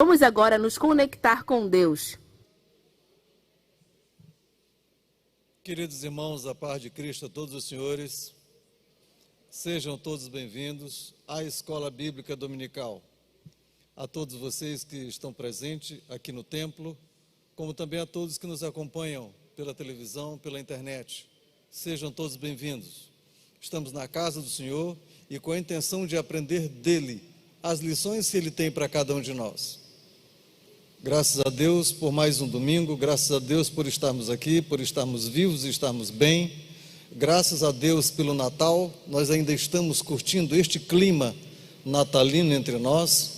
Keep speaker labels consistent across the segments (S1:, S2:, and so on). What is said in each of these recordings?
S1: Vamos agora nos conectar com Deus.
S2: Queridos irmãos, a paz de Cristo a todos os senhores, sejam todos bem-vindos à Escola Bíblica Dominical. A todos vocês que estão presentes aqui no templo, como também a todos que nos acompanham pela televisão, pela internet. Sejam todos bem-vindos. Estamos na casa do Senhor e com a intenção de aprender dele as lições que ele tem para cada um de nós. Graças a Deus por mais um domingo, graças a Deus por estarmos aqui, por estarmos vivos e estarmos bem. Graças a Deus pelo Natal, nós ainda estamos curtindo este clima natalino entre nós.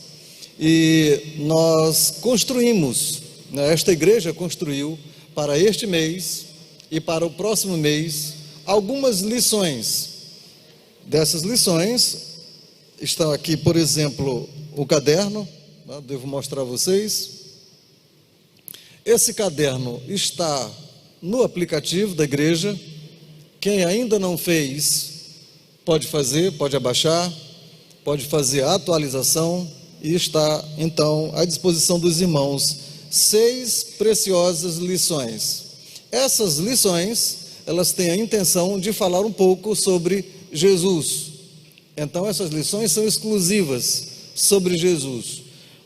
S2: E nós construímos, esta igreja construiu para este mês e para o próximo mês algumas lições. Dessas lições estão aqui, por exemplo, o caderno, devo mostrar a vocês. Esse caderno está no aplicativo da igreja. Quem ainda não fez, pode fazer, pode abaixar, pode fazer a atualização e está então à disposição dos irmãos 6 preciosas lições. Essas lições, elas têm a intenção de falar um pouco sobre Jesus. Então essas lições são exclusivas sobre Jesus.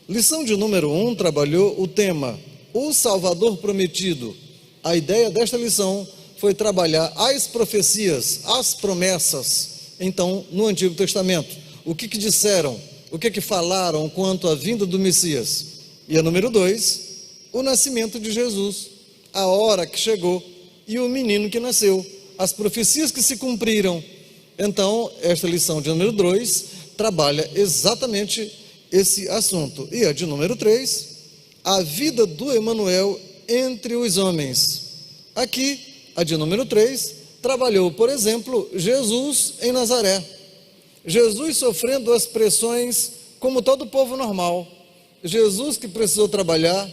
S2: Lição de número 1 trabalhou o tema O Salvador Prometido. A ideia desta lição foi trabalhar as profecias, as promessas, então, no Antigo Testamento. O que disseram, o que falaram quanto à vinda do Messias. E a número 2, o nascimento de Jesus, a hora que chegou e o menino que nasceu, as profecias que se cumpriram. Então, esta lição de número 2 trabalha exatamente esse assunto. E a de número 3, a vida do Emanuel entre os homens. Aqui, a de número 3, trabalhou, por exemplo, Jesus em Nazaré. Jesus sofrendo as pressões como todo povo normal. Jesus que precisou trabalhar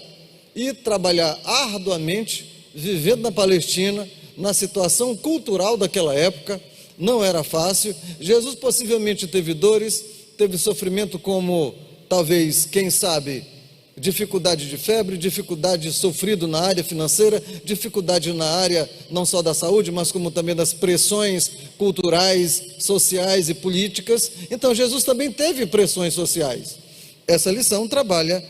S2: e trabalhar arduamente, vivendo na Palestina, na situação cultural daquela época. Não era fácil. Jesus possivelmente teve dores, teve sofrimento como, talvez, quem sabe, dificuldade de febre, dificuldade sofrido na área financeira, dificuldade na área não só da saúde, mas como também das pressões culturais, sociais e políticas. Então Jesus também teve pressões sociais. Essa lição trabalha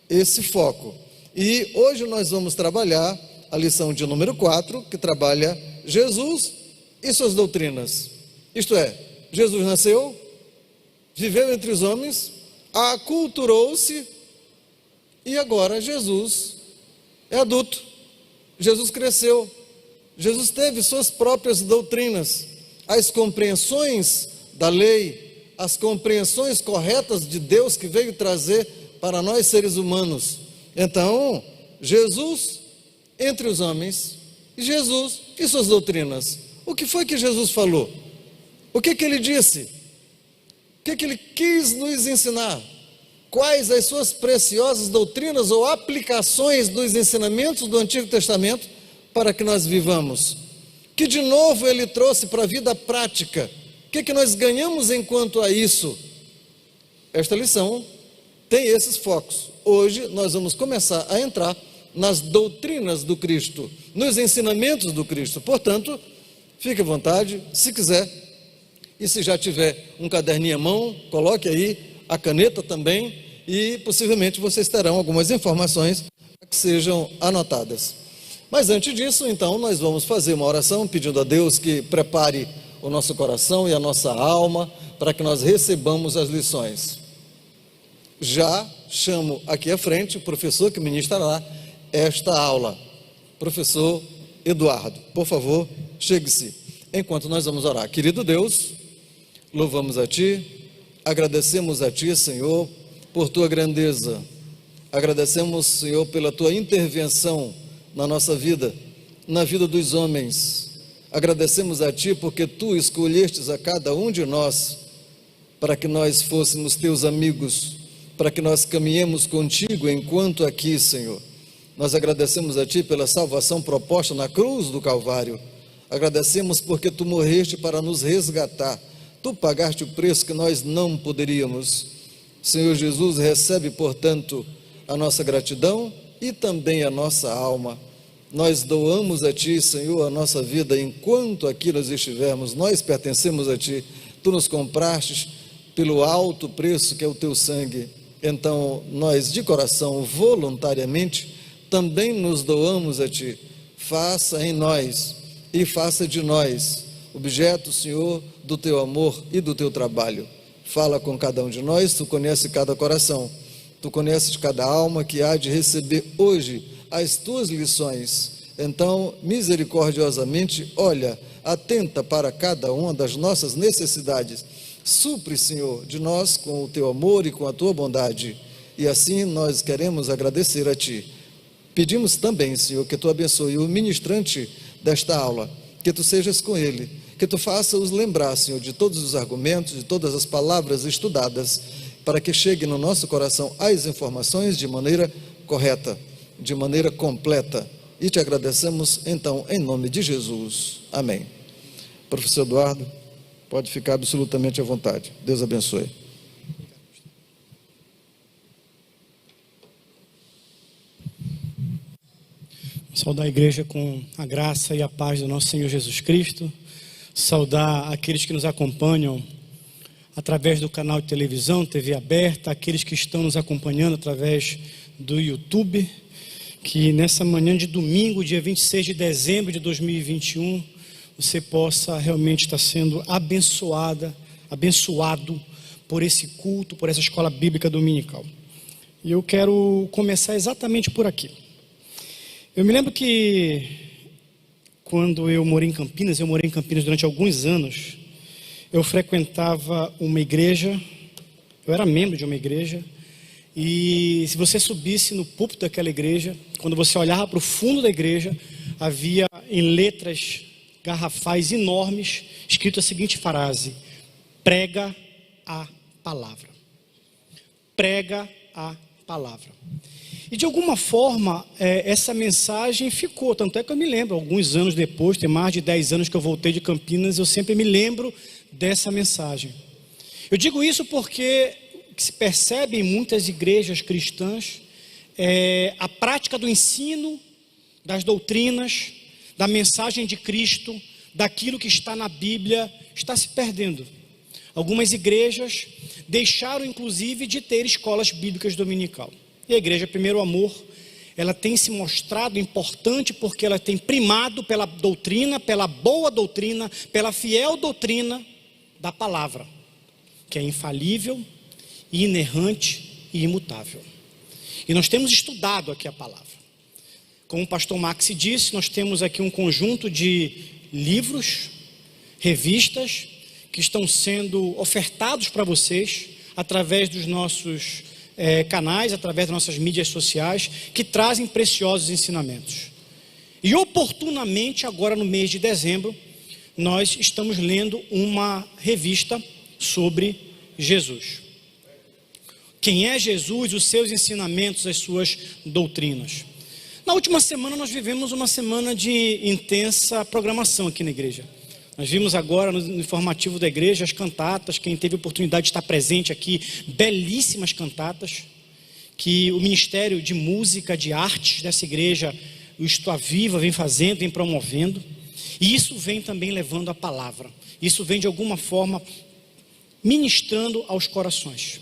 S2: esse foco. E hoje nós vamos trabalhar a lição de número 4, que trabalha Jesus e suas doutrinas. Isto é, Jesus nasceu, viveu entre os homens, aculturou-se e agora Jesus é adulto. Jesus cresceu, Jesus teve suas próprias doutrinas, as compreensões da lei, as compreensões corretas de Deus que veio trazer para nós seres humanos. Então, Jesus entre os homens e Jesus e suas doutrinas. O que foi que Jesus falou? O que ele disse? O que ele quis nos ensinar? Quais as suas preciosas doutrinas ou aplicações dos ensinamentos do Antigo Testamento para que nós vivamos? Que de novo ele trouxe para a vida prática? O que nós ganhamos enquanto a isso? Esta lição tem esses focos. Hoje nós vamos começar a entrar nas doutrinas do Cristo, nos ensinamentos do Cristo. Portanto, fique à vontade, se quiser, e se já tiver um caderninho à mão, coloque aí a caneta também, e possivelmente vocês terão algumas informações que sejam anotadas. Mas antes disso, então, nós vamos fazer uma oração pedindo a Deus que prepare o nosso coração e a nossa alma para que nós recebamos as lições. Já chamo aqui à frente o professor que ministrará esta aula, professor Eduardo. Por favor, chegue-se, enquanto nós vamos orar. Querido Deus, louvamos a Ti, agradecemos a Ti, Senhor, por Tua grandeza. Agradecemos, Senhor, pela Tua intervenção na nossa vida, na vida dos homens. Agradecemos a Ti porque Tu escolhestes a cada um de nós para que nós fôssemos Teus amigos, para que nós caminhemos contigo enquanto aqui, Senhor. Nós agradecemos a Ti pela salvação proposta na cruz do Calvário. Agradecemos porque Tu morreste para nos resgatar. Tu pagaste o preço que nós não poderíamos. Senhor Jesus, recebe, portanto, a nossa gratidão e também a nossa alma. Nós doamos a Ti, Senhor, a nossa vida enquanto aqui nós estivermos. Nós pertencemos a Ti. Tu nos compraste pelo alto preço que é o Teu sangue. Então, nós de coração, voluntariamente, também nos doamos a Ti. Faça em nós e faça de nós objeto, Senhor, do Teu amor e do Teu trabalho. Fala com cada um de nós, Tu conheces cada coração. Tu conheces cada alma que há de receber hoje as Tuas lições. Então, misericordiosamente, olha, atenta para cada uma das nossas necessidades. Supre, Senhor, de nós com o Teu amor e com a Tua bondade. E assim nós queremos agradecer a Ti. Pedimos também, Senhor, que Tu abençoe o ministrante desta aula, que Tu sejas com ele, que Tu faças-os lembrar, Senhor, de todos os argumentos, de todas as palavras estudadas, para que chegue no nosso coração as informações de maneira correta, de maneira completa. E Te agradecemos, então, em nome de Jesus. Amém. Professor Eduardo, pode ficar absolutamente à vontade. Deus abençoe.
S3: Saudar a igreja com a graça e a paz do nosso Senhor Jesus Cristo. Saudar aqueles que nos acompanham através do canal de televisão, TV aberta, aqueles que estão nos acompanhando através do YouTube. Que nessa manhã de domingo, dia 26 de dezembro de 2021, você possa realmente estar sendo abençoado por esse culto, por essa escola bíblica dominical. E eu quero começar exatamente por aqui. Eu me lembro que quando eu morei em Campinas durante alguns anos, eu frequentava uma igreja, eu era membro de uma igreja, e se você subisse no púlpito daquela igreja, quando você olhava para o fundo da igreja, havia em letras garrafais enormes, escrito a seguinte frase: prega a palavra. Prega a palavra. E de alguma forma, essa mensagem ficou, tanto é que eu me lembro, alguns anos depois, tem mais de 10 anos que eu voltei de Campinas, eu sempre me lembro dessa mensagem. Eu digo isso porque o que se percebe em muitas igrejas cristãs a prática do ensino, das doutrinas, da mensagem de Cristo, daquilo que está na Bíblia, está se perdendo. Algumas igrejas deixaram inclusive de ter escolas bíblicas dominical. E a igreja Primeiro Amor, ela tem se mostrado importante porque ela tem primado pela doutrina, pela boa doutrina, pela fiel doutrina da palavra, que é infalível, inerrante e imutável. E nós temos estudado aqui a palavra. Como o pastor Max disse, nós temos aqui um conjunto de livros, revistas, que estão sendo ofertados para vocês através dos nossos canais, através das nossas mídias sociais, que trazem preciosos ensinamentos. E oportunamente, agora no mês de dezembro, nós estamos lendo uma revista sobre Jesus. Quem é Jesus, os seus ensinamentos, as suas doutrinas. Na última semana nós vivemos uma semana de intensa programação aqui na igreja. Nós vimos agora no informativo da igreja as cantatas, quem teve a oportunidade de estar presente aqui, belíssimas cantatas, que o Ministério de Música, de Artes dessa igreja, o Isto a Viva, vem fazendo, vem promovendo. E isso vem também levando a palavra. Isso vem de alguma forma ministrando aos corações.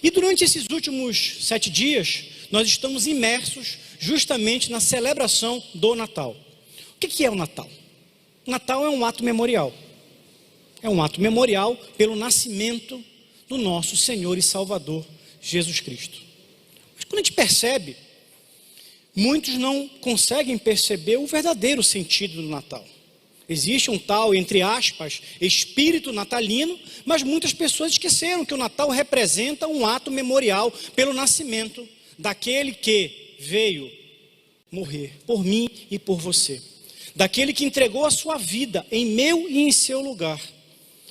S3: E durante esses últimos 7 dias, nós estamos imersos justamente na celebração do Natal. O que é o Natal? O Natal é um ato memorial. É um ato memorial pelo nascimento do nosso Senhor e Salvador, Jesus Cristo. Mas quando a gente percebe, muitos não conseguem perceber o verdadeiro sentido do Natal. Existe um tal, entre aspas, espírito natalino, mas muitas pessoas esqueceram que o Natal representa um ato memorial pelo nascimento daquele que veio morrer por mim e por você. Daquele que entregou a sua vida em meu e em seu lugar,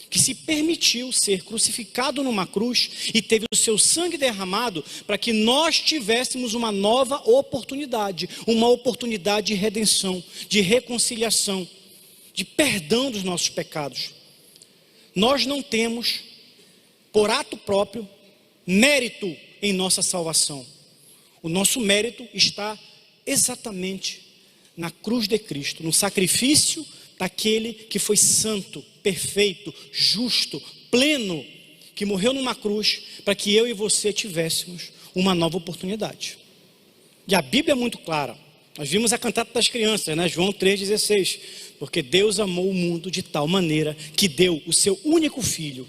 S3: que se permitiu ser crucificado numa cruz e teve o seu sangue derramado para que nós tivéssemos uma nova oportunidade, uma oportunidade de redenção, de reconciliação, de perdão dos nossos pecados. Nós não temos, por ato próprio, mérito em nossa salvação. O nosso mérito está exatamente na cruz de Cristo, no sacrifício daquele que foi santo, perfeito, justo, pleno, que morreu numa cruz para que eu e você tivéssemos uma nova oportunidade. E a Bíblia é muito clara. Nós vimos a cantata das crianças, né? João 3,16. Porque Deus amou o mundo de tal maneira que deu o seu único filho,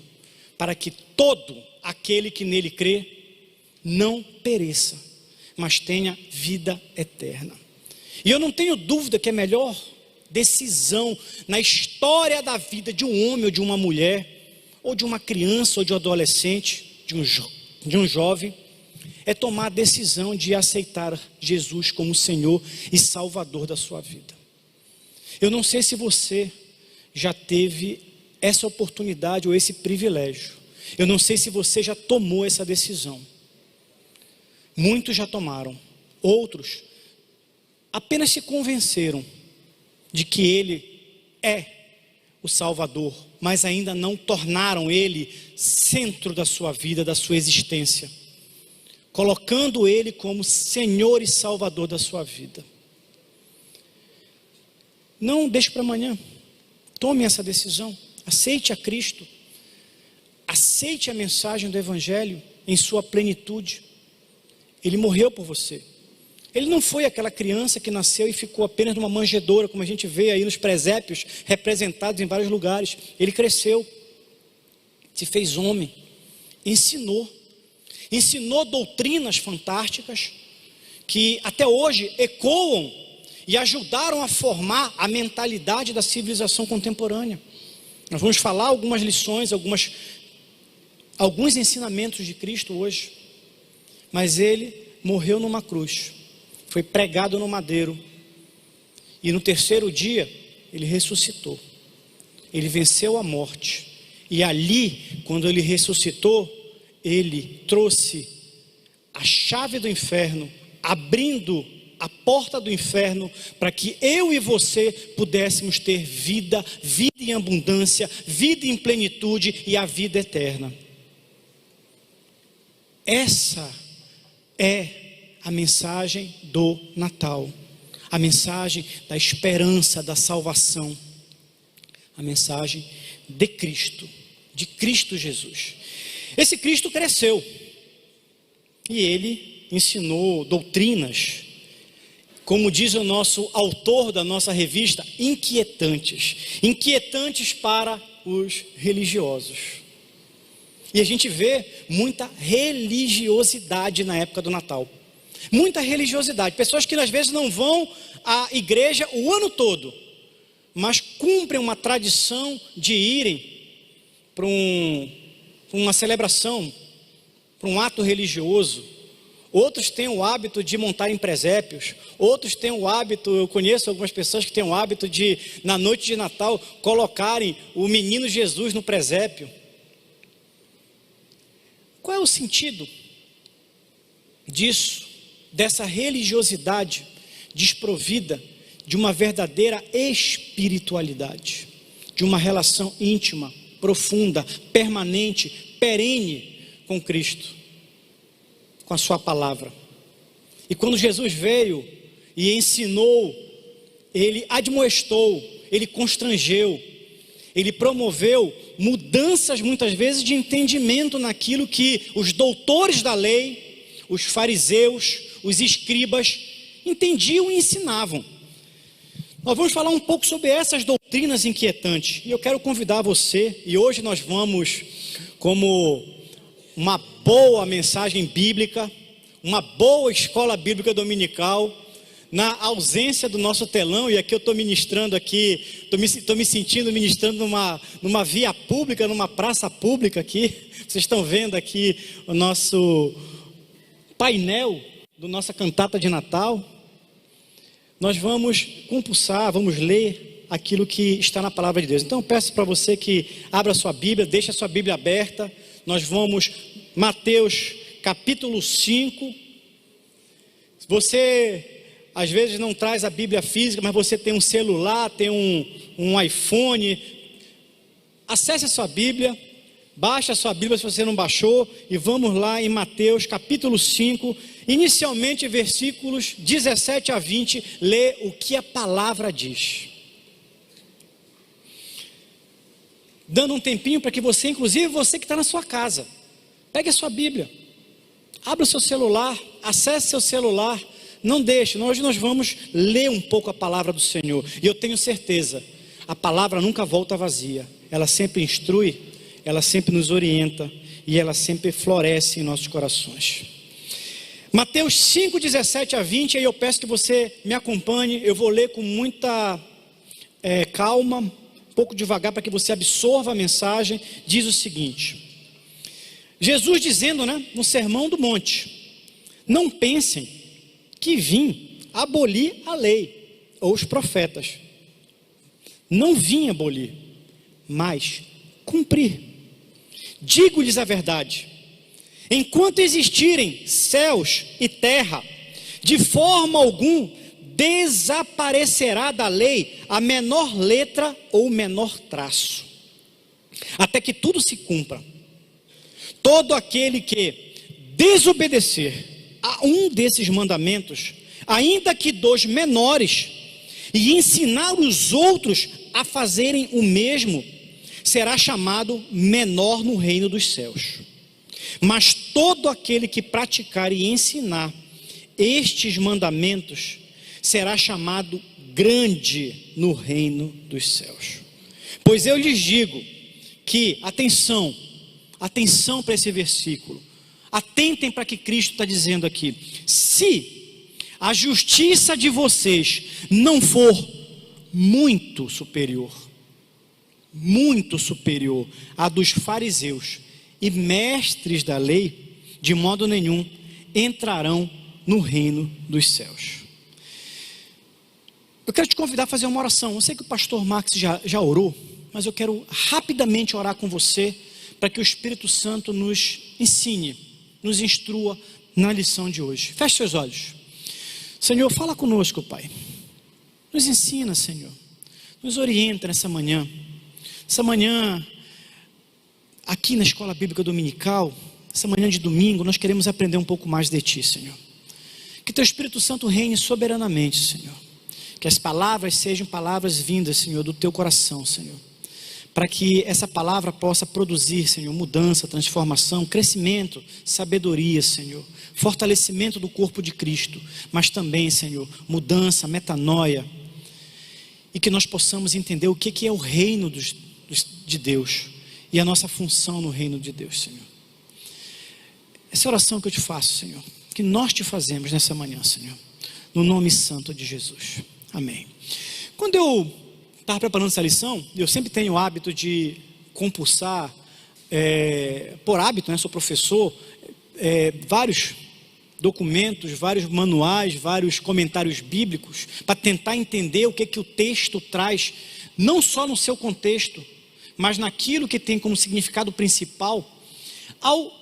S3: para que todo aquele que nele crê não pereça, mas tenha vida eterna. E eu não tenho dúvida que a melhor decisão na história da vida de um homem ou de uma mulher, ou de uma criança ou de um adolescente, de um jovem, é tomar a decisão de aceitar Jesus como Senhor e Salvador da sua vida. Eu não sei se você já teve essa oportunidade ou esse privilégio. Eu não sei se você já tomou essa decisão. Muitos já tomaram, outros apenas se convenceram de que Ele é o Salvador, mas ainda não tornaram Ele centro da sua vida, da sua existência, colocando Ele como Senhor e Salvador da sua vida. Não deixe para amanhã. Tome essa decisão. Aceite a Cristo. Aceite a mensagem do Evangelho em sua plenitude. Ele morreu por você. Ele não foi aquela criança que nasceu e ficou apenas numa manjedoura, como a gente vê aí nos presépios representados em vários lugares. Ele cresceu, se fez homem, ensinou doutrinas fantásticas que até hoje ecoam e ajudaram a formar a mentalidade da civilização contemporânea. Nós vamos falar algumas lições, alguns ensinamentos de Cristo hoje. Mas Ele morreu numa cruz, foi pregado no madeiro, e no terceiro dia Ele ressuscitou. Ele venceu a morte, e ali, quando Ele ressuscitou, Ele trouxe a chave do inferno, abrindo a porta do inferno, para que eu e você pudéssemos ter vida em abundância, vida em plenitude e a vida eterna. Essa é a mensagem do Natal, a mensagem da esperança, da salvação, a mensagem de Cristo Jesus. Esse Cristo cresceu e Ele ensinou doutrinas, como diz o nosso autor da nossa revista, inquietantes para os religiosos. E a gente vê muita religiosidade na época do Natal. Muita religiosidade. Pessoas que às vezes não vão à igreja o ano todo, mas cumprem uma tradição de irem para uma celebração, para um ato religioso. Outros têm o hábito de montar em presépios. Outros têm o hábito, eu conheço algumas pessoas que têm o hábito de, na noite de Natal, colocarem o menino Jesus no presépio. Qual é o sentido disso, dessa religiosidade desprovida de uma verdadeira espiritualidade, de uma relação íntima, profunda, permanente, perene com Cristo, com a sua palavra? E quando Jesus veio e ensinou, Ele admoestou, Ele constrangeu, Ele promoveu mudanças muitas vezes de entendimento naquilo que os doutores da lei, os fariseus, os escribas entendiam e ensinavam. Nós vamos falar um pouco sobre essas doutrinas inquietantes, e eu quero convidar você, e hoje nós vamos, como uma boa mensagem bíblica, uma boa escola bíblica dominical, na ausência do nosso telão, e aqui eu estou ministrando aqui, estou me sentindo ministrando numa via pública, numa praça pública aqui. Vocês estão vendo aqui o nosso painel da nossa cantata de Natal. Nós vamos compulsar, vamos ler aquilo que está na palavra de Deus. Então eu peço para você que abra a sua Bíblia, deixe a sua Bíblia aberta. Nós vamos, Mateus capítulo 5. Você às vezes não traz a Bíblia física, mas você tem um celular, tem um iPhone. Acesse a sua Bíblia, baixe a sua Bíblia se você não baixou, e vamos lá em Mateus capítulo 5. Inicialmente, versículos 17 a 20, lê o que a palavra diz. Dando um tempinho para que você, inclusive você que está na sua casa, pegue a sua Bíblia, abra o seu celular, acesse seu celular, não deixe. Hoje nós vamos ler um pouco a palavra do Senhor, e eu tenho certeza, a palavra nunca volta vazia, ela sempre instrui, ela sempre nos orienta, e ela sempre floresce em nossos corações. Mateus 5, 17 a 20, aí eu peço que você me acompanhe, eu vou ler com muita calma, um pouco devagar, para que você absorva a mensagem. Diz o seguinte: Jesus dizendo, no Sermão do Monte: não pensem que vim abolir a lei ou os profetas. Não vim abolir, mas cumprir. Digo-lhes a verdade: enquanto existirem céus e terra, de forma alguma desaparecerá da lei a menor letra ou menor traço, até que tudo se cumpra. Todo aquele que desobedecer a um desses mandamentos, ainda que dos menores, e ensinar os outros a fazerem o mesmo, será chamado menor no reino dos céus. Mas todo aquele que praticar e ensinar estes mandamentos será chamado grande no reino dos céus. Pois eu lhes digo que, atenção para esse versículo, atentem para o que Cristo está dizendo aqui: se a justiça de vocês não for muito superior à dos fariseus e mestres da lei, de modo nenhum entrarão no reino dos céus. Eu quero te convidar a fazer uma oração. Eu sei que o pastor Max já orou, mas eu quero rapidamente orar com você, para que o Espírito Santo nos ensine, nos instrua na lição de hoje. Feche seus olhos. Senhor, fala conosco, Pai. Nos ensina, Senhor. Nos orienta nessa manhã. Essa manhã, aqui na Escola Bíblica Dominical, essa manhã de domingo, nós queremos aprender um pouco mais de Ti, Senhor. Que Teu Espírito Santo reine soberanamente, Senhor. Que as palavras sejam palavras vindas, Senhor, do Teu coração, Senhor. Para que essa palavra possa produzir, Senhor, mudança, transformação, crescimento, sabedoria, Senhor. Fortalecimento do corpo de Cristo. Mas também, Senhor, mudança, metanoia. E que nós possamos entender o que é o reino de Deus. E a nossa função no reino de Deus, Senhor. Essa oração que eu te faço, Senhor. Que nós te fazemos nessa manhã, Senhor. No nome santo de Jesus. Amém. Quando eu estava preparando essa lição, eu sempre tenho o hábito de compulsar, por hábito, sou professor, vários documentos, vários manuais, vários comentários bíblicos, para tentar entender o que o texto traz, não só no seu contexto, mas naquilo que tem como significado principal. Ao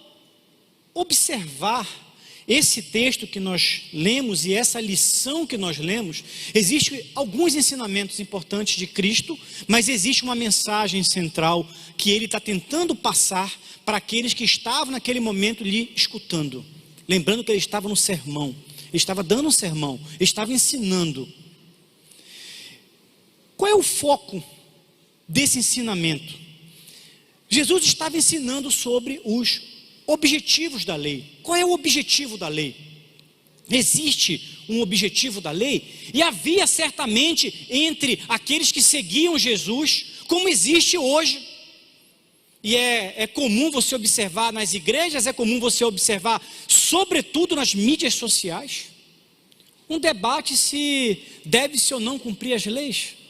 S3: observar esse texto que nós lemos e essa lição que nós lemos, existem alguns ensinamentos importantes de Cristo, mas existe uma mensagem central que Ele está tentando passar para aqueles que estavam naquele momento lhe escutando. Lembrando que Ele estava no sermão, Ele estava dando um sermão, Ele estava ensinando. Qual é o foco desse ensinamento? Jesus estava ensinando sobre os objetivos da lei. Qual é o objetivo da lei? Existe um objetivo da lei? E havia certamente entre aqueles que seguiam Jesus, como existe hoje. E é comum você observar nas igrejas, é comum você observar, sobretudo nas mídias sociais, um debate se deve-se ou não cumprir as leis.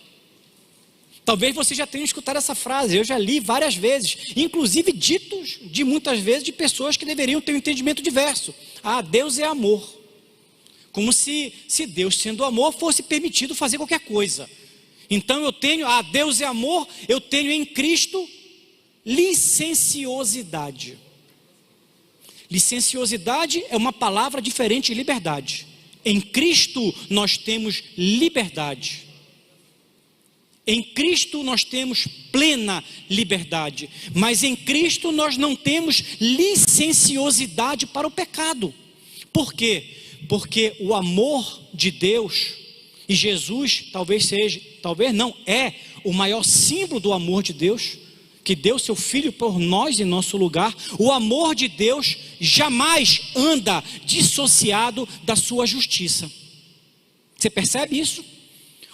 S3: Talvez você já tenha escutado essa frase, eu já li várias vezes, inclusive ditos de muitas vezes de pessoas que deveriam ter um entendimento diverso. Deus é amor. Como se Deus sendo amor fosse permitido fazer qualquer coisa. Então eu tenho, Deus é amor, eu tenho em Cristo licenciosidade. Licenciosidade é uma palavra diferente de liberdade. Em Cristo nós temos liberdade. Em Cristo nós temos plena liberdade, mas em Cristo nós não temos licenciosidade para o pecado. Por quê? Porque o amor de Deus, e Jesus é o maior símbolo do amor de Deus, que deu seu Filho por nós em nosso lugar. O amor de Deus jamais anda dissociado da sua justiça. Você percebe isso?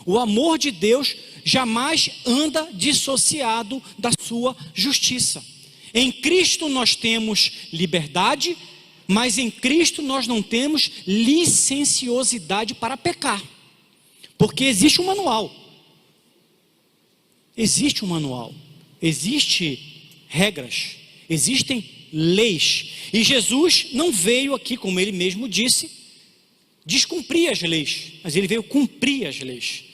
S3: O amor de Deus jamais anda dissociado da sua justiça. Em Cristo nós temos liberdade, mas em Cristo nós não temos licenciosidade para pecar. Porque existe um manual. Existe um manual. Existem regras. Existem leis. E Jesus não veio aqui, como ele mesmo disse, descumprir as leis, mas ele veio cumprir as leis.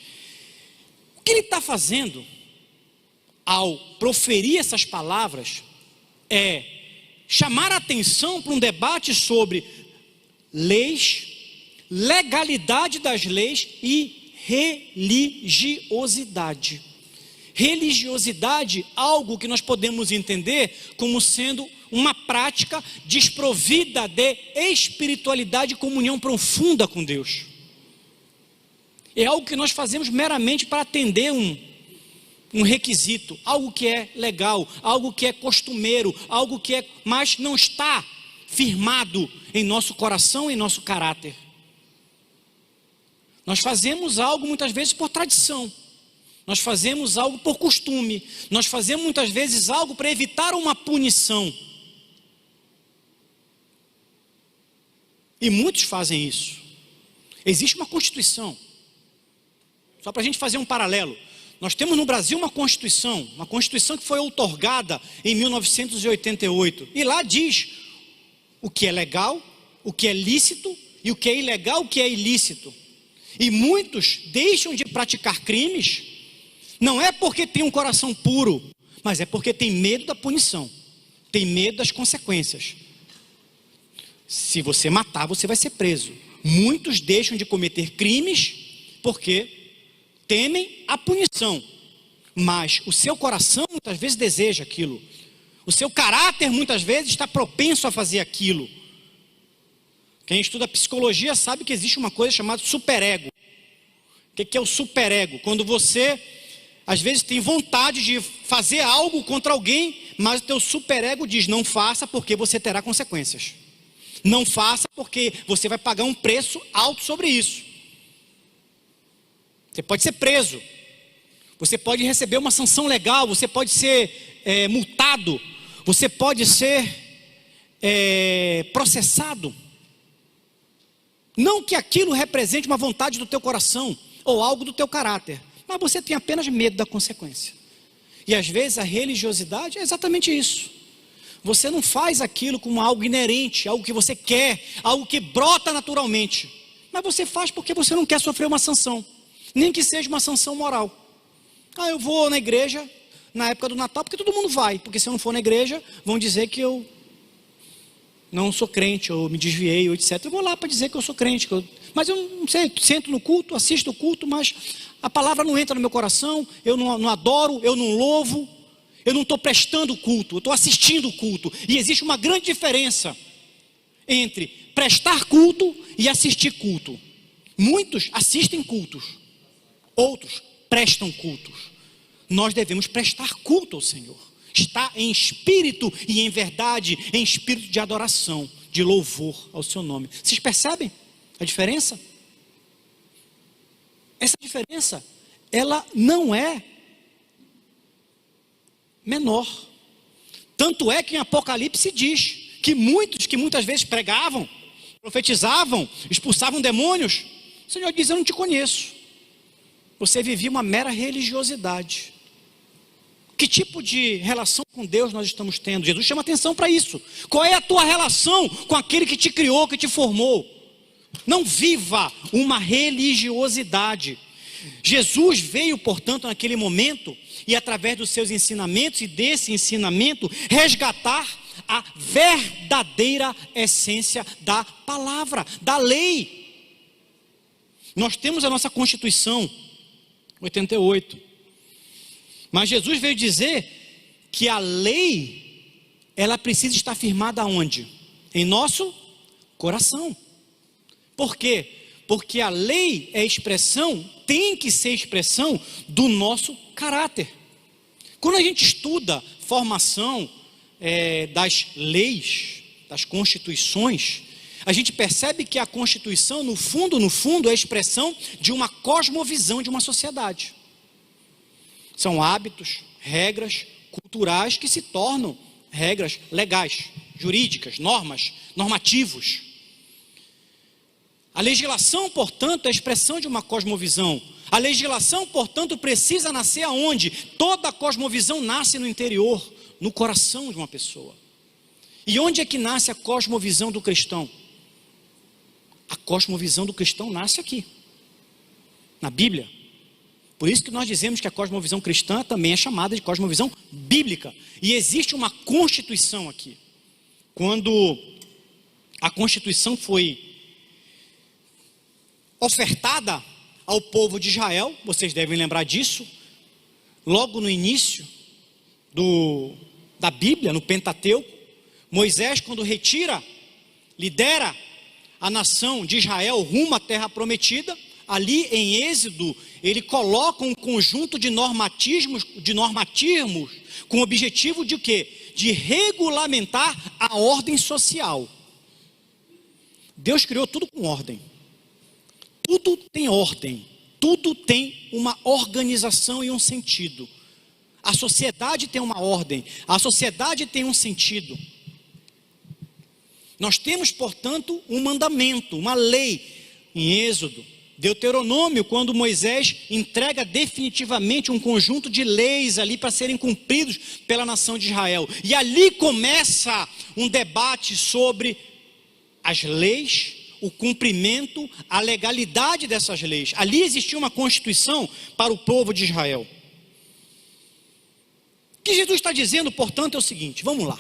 S3: O que ele está fazendo ao proferir essas palavras é chamar a atenção para um debate sobre leis, legalidade das leis e religiosidade. Religiosidade, algo que nós podemos entender como sendo uma prática desprovida de espiritualidade e comunhão profunda com Deus. É algo que nós fazemos meramente para atender um requisito, algo que é legal, algo que é costumeiro, algo que é, mas não está firmado em nosso coração, em nosso caráter. Nós fazemos algo muitas vezes por tradição, nós fazemos algo por costume, nós fazemos muitas vezes algo para evitar uma punição. E muitos fazem isso. Existe uma Constituição. Só para a gente fazer um paralelo. Nós temos no Brasil uma Constituição que foi outorgada em 1988. E lá diz o que é legal, o que é lícito, e o que é ilegal, o que é ilícito. E muitos deixam de praticar crimes, não é porque tem um coração puro, mas é porque tem medo da punição, tem medo das consequências. Se você matar, você vai ser preso. Muitos deixam de cometer crimes porque temem a punição, mas o seu coração muitas vezes deseja aquilo, o seu caráter muitas vezes está propenso a fazer aquilo. Quem estuda psicologia sabe que existe uma coisa chamada superego. O que é o superego? Quando você às vezes tem vontade de fazer algo contra alguém, mas o teu superego diz: não faça porque você terá consequências, não faça porque você vai pagar um preço alto sobre isso. Você pode ser preso, você pode receber uma sanção legal, você pode ser multado, você pode ser processado. Não que aquilo represente uma vontade do teu coração ou algo do teu caráter, mas você tem apenas medo da consequência. E às vezes a religiosidade é exatamente isso. Você não faz aquilo como algo inerente, algo que você quer, algo que brota naturalmente, mas você faz porque você não quer sofrer uma sanção, nem que seja uma sanção moral. Eu vou na igreja na época do Natal porque todo mundo vai, porque se eu não for na igreja vão dizer que eu não sou crente, ou me desviei, ou etc. Eu vou lá para dizer que eu sou crente, mas eu não sei, sento no culto, assisto o culto, mas a palavra não entra no meu coração, eu não adoro, eu não louvo, eu não estou prestando culto, eu estou assistindo o culto. E existe uma grande diferença entre prestar culto e assistir culto. Muitos assistem cultos, outros prestam cultos. Nós devemos prestar culto ao Senhor, está em espírito e em verdade, em espírito de adoração, de louvor ao seu nome. Vocês percebem a diferença? Essa diferença, ela não é menor. Tanto é que em Apocalipse diz que muitos que muitas vezes pregavam, profetizavam, expulsavam demônios, o Senhor diz: eu não te conheço. Você vivia uma mera religiosidade. Que tipo de relação com Deus nós estamos tendo? Jesus chama atenção para isso. Qual é a tua relação com aquele que te criou, que te formou? Não viva uma religiosidade. Jesus veio, portanto, naquele momento, e através dos seus ensinamentos e desse ensinamento, resgatar a verdadeira essência da palavra, da lei. Nós temos a nossa Constituição, 88. Mas Jesus veio dizer que a lei, ela precisa estar firmada aonde? Em nosso coração. Por quê? Porque a lei é expressão, tem que ser expressão do nosso caráter. Quando a gente estuda formação das leis, das constituições, a gente percebe que a Constituição, no fundo, é a expressão de uma cosmovisão de uma sociedade. São hábitos, regras culturais que se tornam regras legais, jurídicas, normativos. A legislação, portanto, é a expressão de uma cosmovisão. A legislação, portanto, precisa nascer aonde? Toda a cosmovisão nasce no interior, no coração de uma pessoa. E onde é que nasce a cosmovisão do cristão? A cosmovisão do cristão nasce aqui, na Bíblia. Por isso que nós dizemos que a cosmovisão cristã também é chamada de cosmovisão bíblica. E existe uma constituição aqui. Quando a Constituição foi ofertada ao povo de Israel, vocês devem lembrar disso, logo no início da Bíblia, no Pentateuco, Moisés, quando lidera a nação de Israel rumo à terra prometida, ali em Êxodo, ele coloca um conjunto de normativos com o objetivo de quê? De regulamentar a ordem social. Deus criou tudo com ordem. Tudo tem ordem, tudo tem uma organização e um sentido. A sociedade tem uma ordem, a sociedade tem um sentido. Nós temos, portanto, um mandamento, uma lei. Em Êxodo, Deuteronômio, quando Moisés entrega definitivamente um conjunto de leis ali para serem cumpridos pela nação de Israel. E ali começa um debate sobre as leis, o cumprimento, a legalidade dessas leis. Ali existia uma constituição para o povo de Israel. O que Jesus está dizendo, portanto, é o seguinte, vamos lá.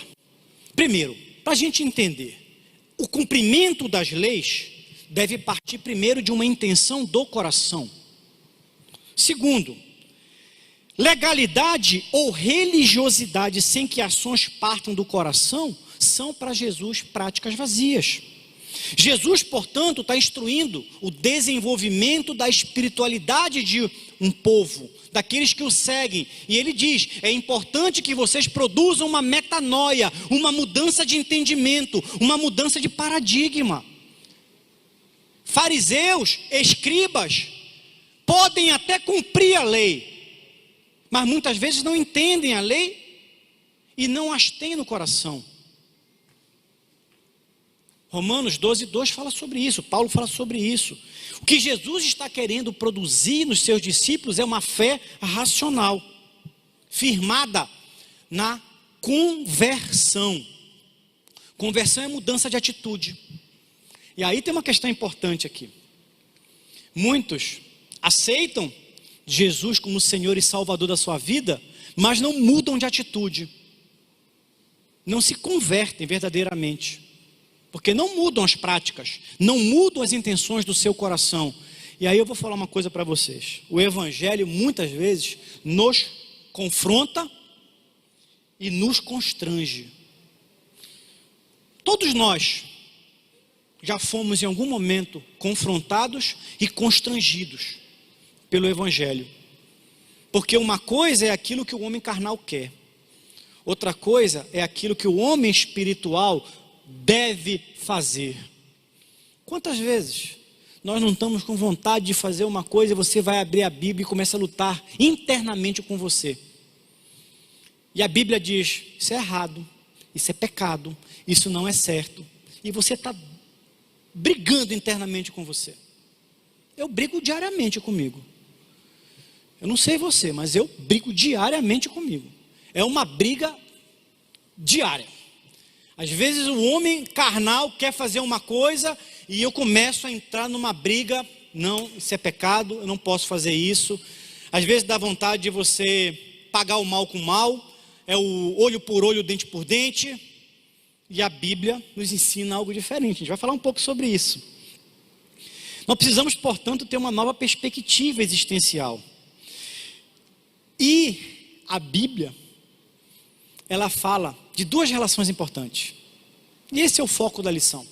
S3: Primeiro, para a gente entender, o cumprimento das leis deve partir primeiro de uma intenção do coração. Segundo, legalidade ou religiosidade sem que ações partam do coração são para Jesus práticas vazias. Jesus, portanto, está instruindo o desenvolvimento da espiritualidade de um povo, daqueles que o seguem. E ele diz, é importante que vocês produzam uma metanoia, uma mudança de entendimento, uma mudança de paradigma. Fariseus, escribas, podem até cumprir a lei, mas muitas vezes não entendem a lei e não as têm no coração. Romanos 12:2 fala sobre isso, Paulo fala sobre isso. O que Jesus está querendo produzir nos seus discípulos é uma fé racional, firmada na conversão. Conversão é mudança de atitude. E aí tem uma questão importante aqui. Muitos aceitam Jesus como Senhor e Salvador da sua vida, mas não mudam de atitude. Não se convertem verdadeiramente. Porque não mudam as práticas, não mudam as intenções do seu coração. E aí eu vou falar uma coisa para vocês. O Evangelho muitas vezes nos confronta e nos constrange. Todos nós já fomos em algum momento confrontados e constrangidos pelo Evangelho. Porque uma coisa é aquilo que o homem carnal quer. Outra coisa é aquilo que o homem espiritual deve fazer. Quantas vezes nós não estamos com vontade de fazer uma coisa e você vai abrir a Bíblia e começa a lutar internamente com você? E a Bíblia diz, isso é errado, isso é pecado, isso não é certo. E você está brigando internamente com você. Eu brigo diariamente comigo. Eu não sei você, mas eu brigo diariamente comigo. É uma briga diária. Às vezes o homem carnal quer fazer uma coisa e eu começo a entrar numa briga. Não, isso é pecado, eu não posso fazer isso. Às vezes dá vontade de você pagar o mal com o mal. É o olho por olho, dente por dente. E a Bíblia nos ensina algo diferente. A gente vai falar um pouco sobre isso. Nós precisamos, portanto, ter uma nova perspectiva existencial. E a Bíblia, ela fala de duas relações importantes. E esse é o foco da lição.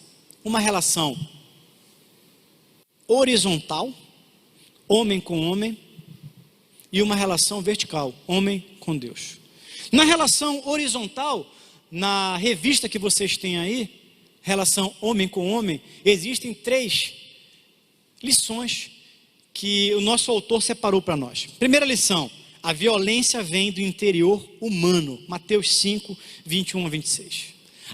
S3: Uma relação horizontal, homem com homem, e uma relação vertical, homem com Deus. Na relação horizontal, na revista que vocês têm aí, relação homem com homem, existem 3 lições que o nosso autor separou para nós. Primeira lição: a violência vem do interior humano, Mateus 5, 21 a 26.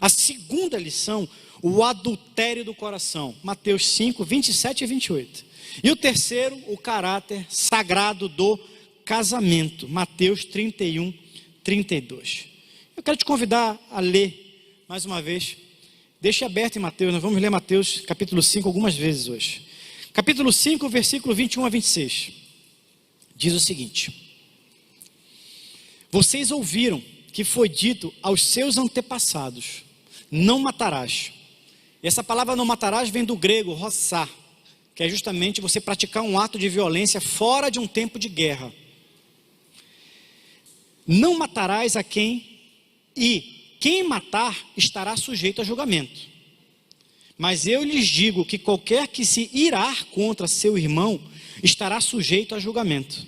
S3: A segunda lição, o adultério do coração, Mateus 5, 27 e 28. E o terceiro, o caráter sagrado do casamento, Mateus 31, 32. Eu quero te convidar a ler mais uma vez. Deixe aberto em Mateus, nós vamos ler Mateus capítulo 5 algumas vezes hoje. Capítulo 5, versículo 21 a 26. Diz o seguinte: vocês ouviram que foi dito aos seus antepassados: não matarás. Essa palavra não matarás vem do grego rossá, que é justamente você praticar um ato de violência fora de um tempo de guerra. Não matarás a quem, e quem matar estará sujeito a julgamento. Mas eu lhes digo que qualquer que se irar contra seu irmão estará sujeito a julgamento.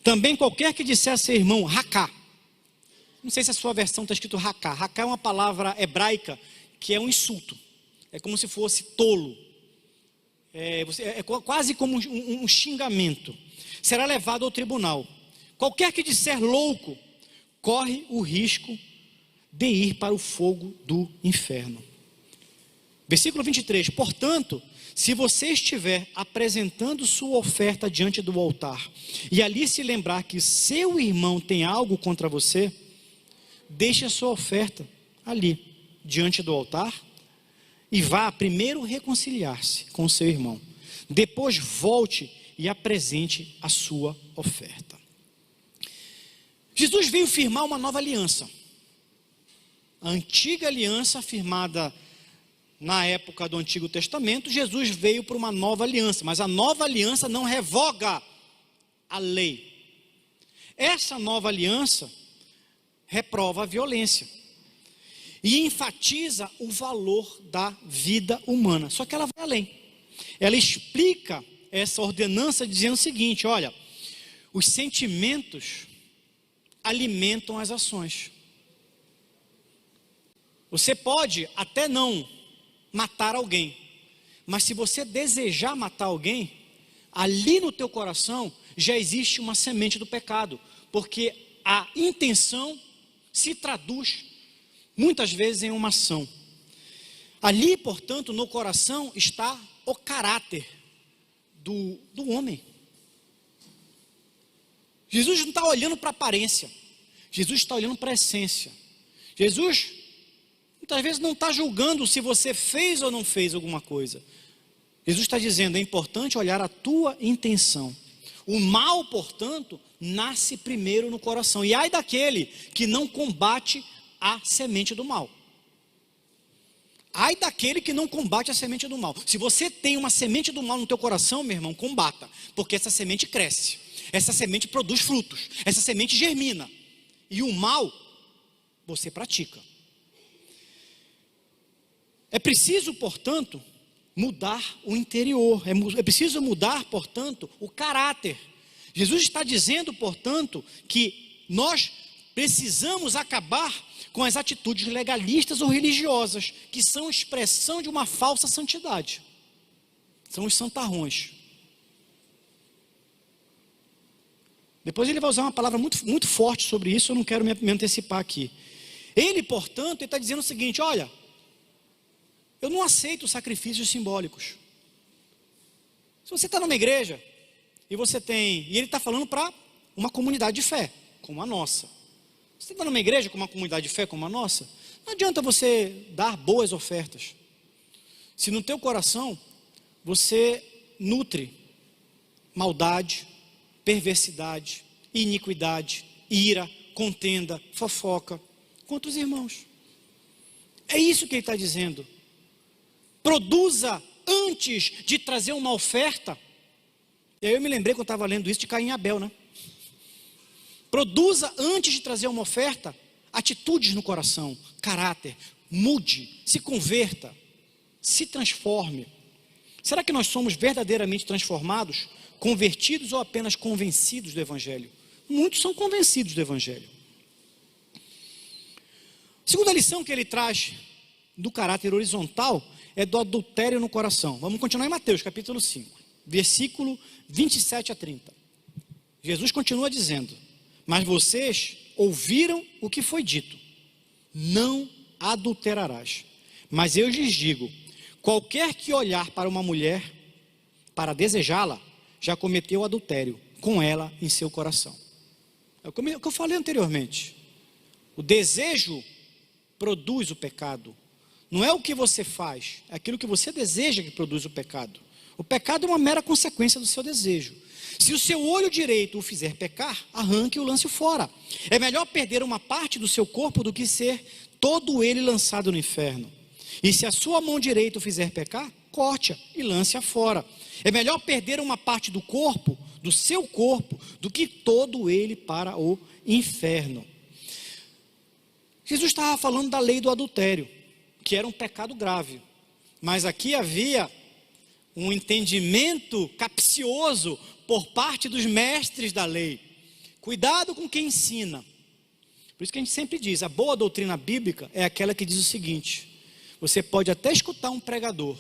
S3: Também qualquer que disser a seu irmão racá. Não sei se a sua versão está escrito racá. Racá é uma palavra hebraica que é um insulto. É como se fosse tolo. É quase como um xingamento. Será levado ao tribunal. Qualquer que disser louco, corre o risco de ir para o fogo do inferno. Versículo 23. Portanto, se você estiver apresentando sua oferta diante do altar, e ali se lembrar que seu irmão tem algo contra você, deixe a sua oferta ali, diante do altar, e vá primeiro reconciliar-se com seu irmão. Depois volte e apresente a sua oferta. Jesus veio firmar uma nova aliança. A antiga aliança firmada na época do Antigo Testamento, Jesus veio para uma nova aliança, mas a nova aliança não revoga a lei. Essa nova aliança reprova a violência e enfatiza o valor da vida humana, só que ela vai além. Ela explica essa ordenança dizendo o seguinte: olha, os sentimentos alimentam as ações. Você pode até não matar alguém, mas se você desejar matar alguém, ali no teu coração já existe uma semente do pecado, porque a intenção se traduz muitas vezes em uma ação. Ali, portanto, no coração está o caráter do homem. Jesus não está olhando para a aparência, Jesus está olhando para a essência. Jesus muitas vezes não está julgando se você fez ou não fez alguma coisa. Jesus está dizendo: é importante olhar a tua intenção. O mal, portanto, nasce primeiro no coração. E ai daquele que não combate a semente do mal. Ai daquele que não combate a semente do mal. Se você tem uma semente do mal no teu coração, meu irmão, combata, porque essa semente cresce, essa semente produz frutos, essa semente germina, e o mal você pratica. É preciso, portanto, mudar o interior, é preciso mudar, portanto, o caráter. Jesus está dizendo, portanto, que nós precisamos acabar com as atitudes legalistas ou religiosas, que são expressão de uma falsa santidade. São os santarrões. Depois ele vai usar uma palavra muito forte sobre isso, eu não quero me antecipar aqui. Ele, portanto, está dizendo o seguinte: olha, eu não aceito sacrifícios simbólicos. Se você está numa igreja e você tem, e ele está falando para uma comunidade de fé, como a nossa. Você está numa igreja com uma comunidade de fé como a nossa, não adianta você dar boas ofertas, se no teu coração você nutre maldade, perversidade, iniquidade, ira, contenda, fofoca contra os irmãos. É isso que ele está dizendo. Produza antes de trazer uma oferta. E aí eu me lembrei, quando eu estava lendo isso, de Caim e Abel, né? Produza antes de trazer uma oferta atitudes no coração, caráter. Mude, se converta, se transforme, Será que nós somos verdadeiramente transformados, convertidos ou apenas convencidos do Evangelho? Muitos são convencidos do Evangelho. Segunda lição que ele traz do caráter horizontal é do adultério no coração. Vamos continuar em Mateus capítulo 5, versículo 27 a 30. Jesus continua dizendo: mas vocês ouviram o que foi dito: não adulterarás. Mas eu lhes digo: qualquer que olhar para uma mulher para desejá-la, já cometeu adultério com ela em seu coração. É o que eu falei anteriormente. O desejo produz o pecado. Não é o que você faz, é aquilo que você deseja que produz o pecado. O pecado é uma mera consequência do seu desejo. Se o seu olho direito o fizer pecar, arranque e o lance fora. É melhor perder uma parte do seu corpo do que ser todo ele lançado no inferno. E se a sua mão direita o fizer pecar, corte-a e lance-a fora. É melhor perder uma parte do corpo, do seu corpo, do que todo ele para o inferno. Jesus estava falando da lei do adultério, que era um pecado grave. Mas aqui havia um entendimento capcioso por parte dos mestres da lei. Cuidado com quem ensina. Por isso que a gente sempre diz, a boa doutrina bíblica é aquela que diz o seguinte: você pode até escutar um pregador,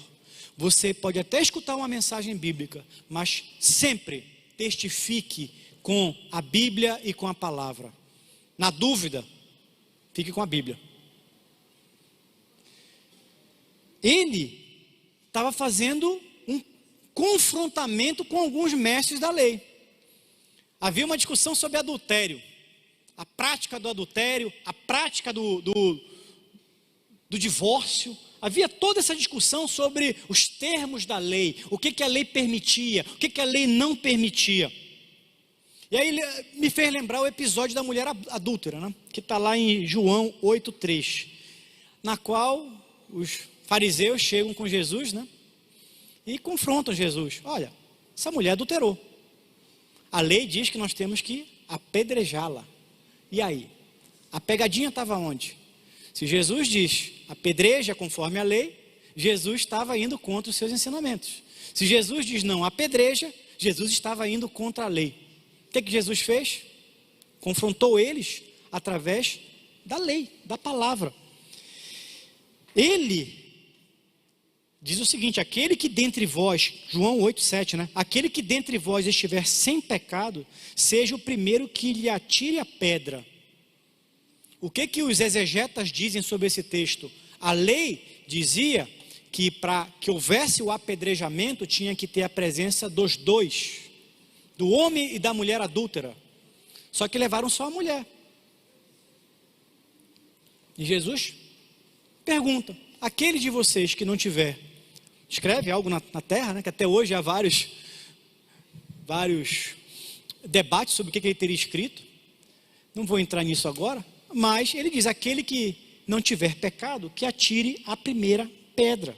S3: você pode até escutar uma mensagem bíblica, mas sempre testifique com a Bíblia e com a palavra. Na dúvida, fique com a Bíblia. Ele estava fazendo um confrontamento com alguns mestres da lei. Havia uma discussão sobre adultério, a prática do adultério, a prática do divórcio. Havia toda essa discussão sobre os termos da lei, o que a lei permitia, o que a lei não permitia. E aí ele me fez lembrar o episódio da mulher adúltera, né? Que está lá em João 8,3, na qual os fariseus chegam com Jesus, né? E confrontam Jesus. Olha, essa mulher adulterou. A lei diz que nós temos que apedrejá-la. E aí? A pegadinha estava onde? Se Jesus diz apedreja conforme a lei, Jesus estava indo contra os seus ensinamentos. Se Jesus diz não apedreja, Jesus estava indo contra a lei. O que Jesus fez? Confrontou eles através da lei, da palavra. Ele diz o seguinte: aquele que dentre vós, João 8,7, né? Aquele que dentre vós estiver sem pecado, seja o primeiro que lhe atire a pedra. O que os exegetas dizem sobre esse texto? A lei dizia que para que houvesse o apedrejamento tinha que ter a presença dos dois, do homem e da mulher adúltera. Só que levaram só a mulher. E Jesus pergunta: aquele de vocês que não tiver, escreve algo na terra, né? Que até hoje há vários debates sobre o que ele teria escrito. Não vou entrar nisso agora. Mas ele diz: aquele que não tiver pecado, que atire a primeira pedra.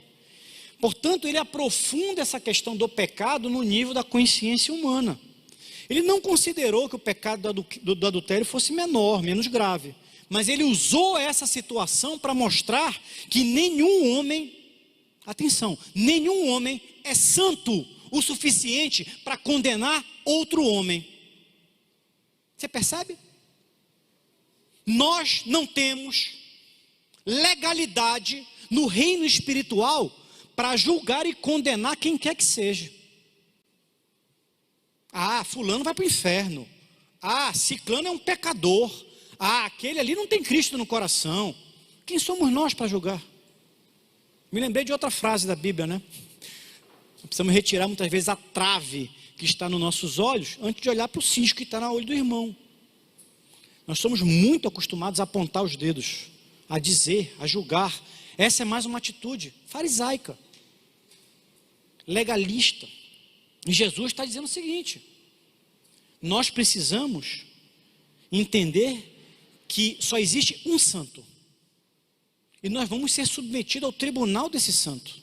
S3: Portanto, ele aprofunda essa questão do pecado no nível da consciência humana. Ele não considerou que o pecado do adultério fosse menor, menos grave. Mas ele usou essa situação para mostrar que nenhum homem, atenção, nenhum homem é santo o suficiente para condenar outro homem. Você percebe? Nós não temos legalidade no reino espiritual para julgar e condenar quem quer que seja. Ah, fulano vai para o inferno. Ah, ciclano é um pecador. Ah, aquele ali não tem Cristo no coração. Quem somos nós para julgar? Me lembrei de outra frase da Bíblia, né? Precisamos retirar muitas vezes a trave que está nos nossos olhos antes de olhar para o cisco que está no olho do irmão. Nós somos muito acostumados a apontar os dedos, a dizer, a julgar. Essa é mais uma atitude farisaica, legalista. E Jesus está dizendo o seguinte: nós precisamos entender que só existe um santo. E nós vamos ser submetidos ao tribunal desse santo.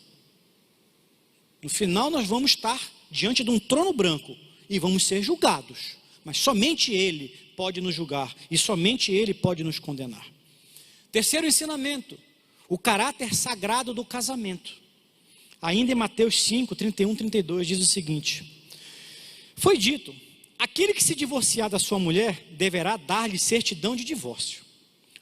S3: No final nós vamos estar diante de um trono branco e vamos ser julgados. Mas somente Ele pode nos julgar e somente Ele pode nos condenar. Terceiro ensinamento: o caráter sagrado do casamento. Ainda em Mateus 5, 31, 32, diz o seguinte: foi dito, aquele que se divorciar da sua mulher, deverá dar-lhe certidão de divórcio.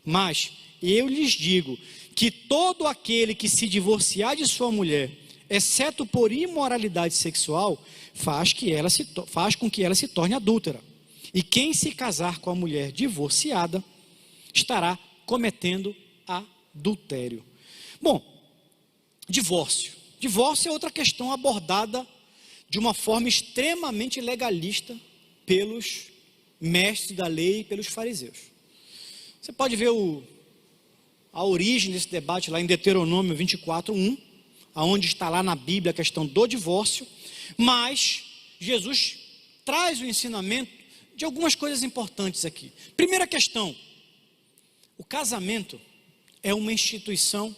S3: Mas eu lhes digo, que todo aquele que se divorciar de sua mulher, exceto por imoralidade sexual, faz com que ela se torne adúltera. E quem se casar com a mulher divorciada, estará cometendo adultério. Bom, divórcio. Divórcio é outra questão abordada de uma forma extremamente legalista pelos mestres da lei e pelos fariseus. Você pode ver a origem desse debate lá em Deuteronômio 24:1, aonde está lá na Bíblia a questão do divórcio, mas Jesus traz o ensinamento de algumas coisas importantes aqui. Primeira questão: o casamento é uma instituição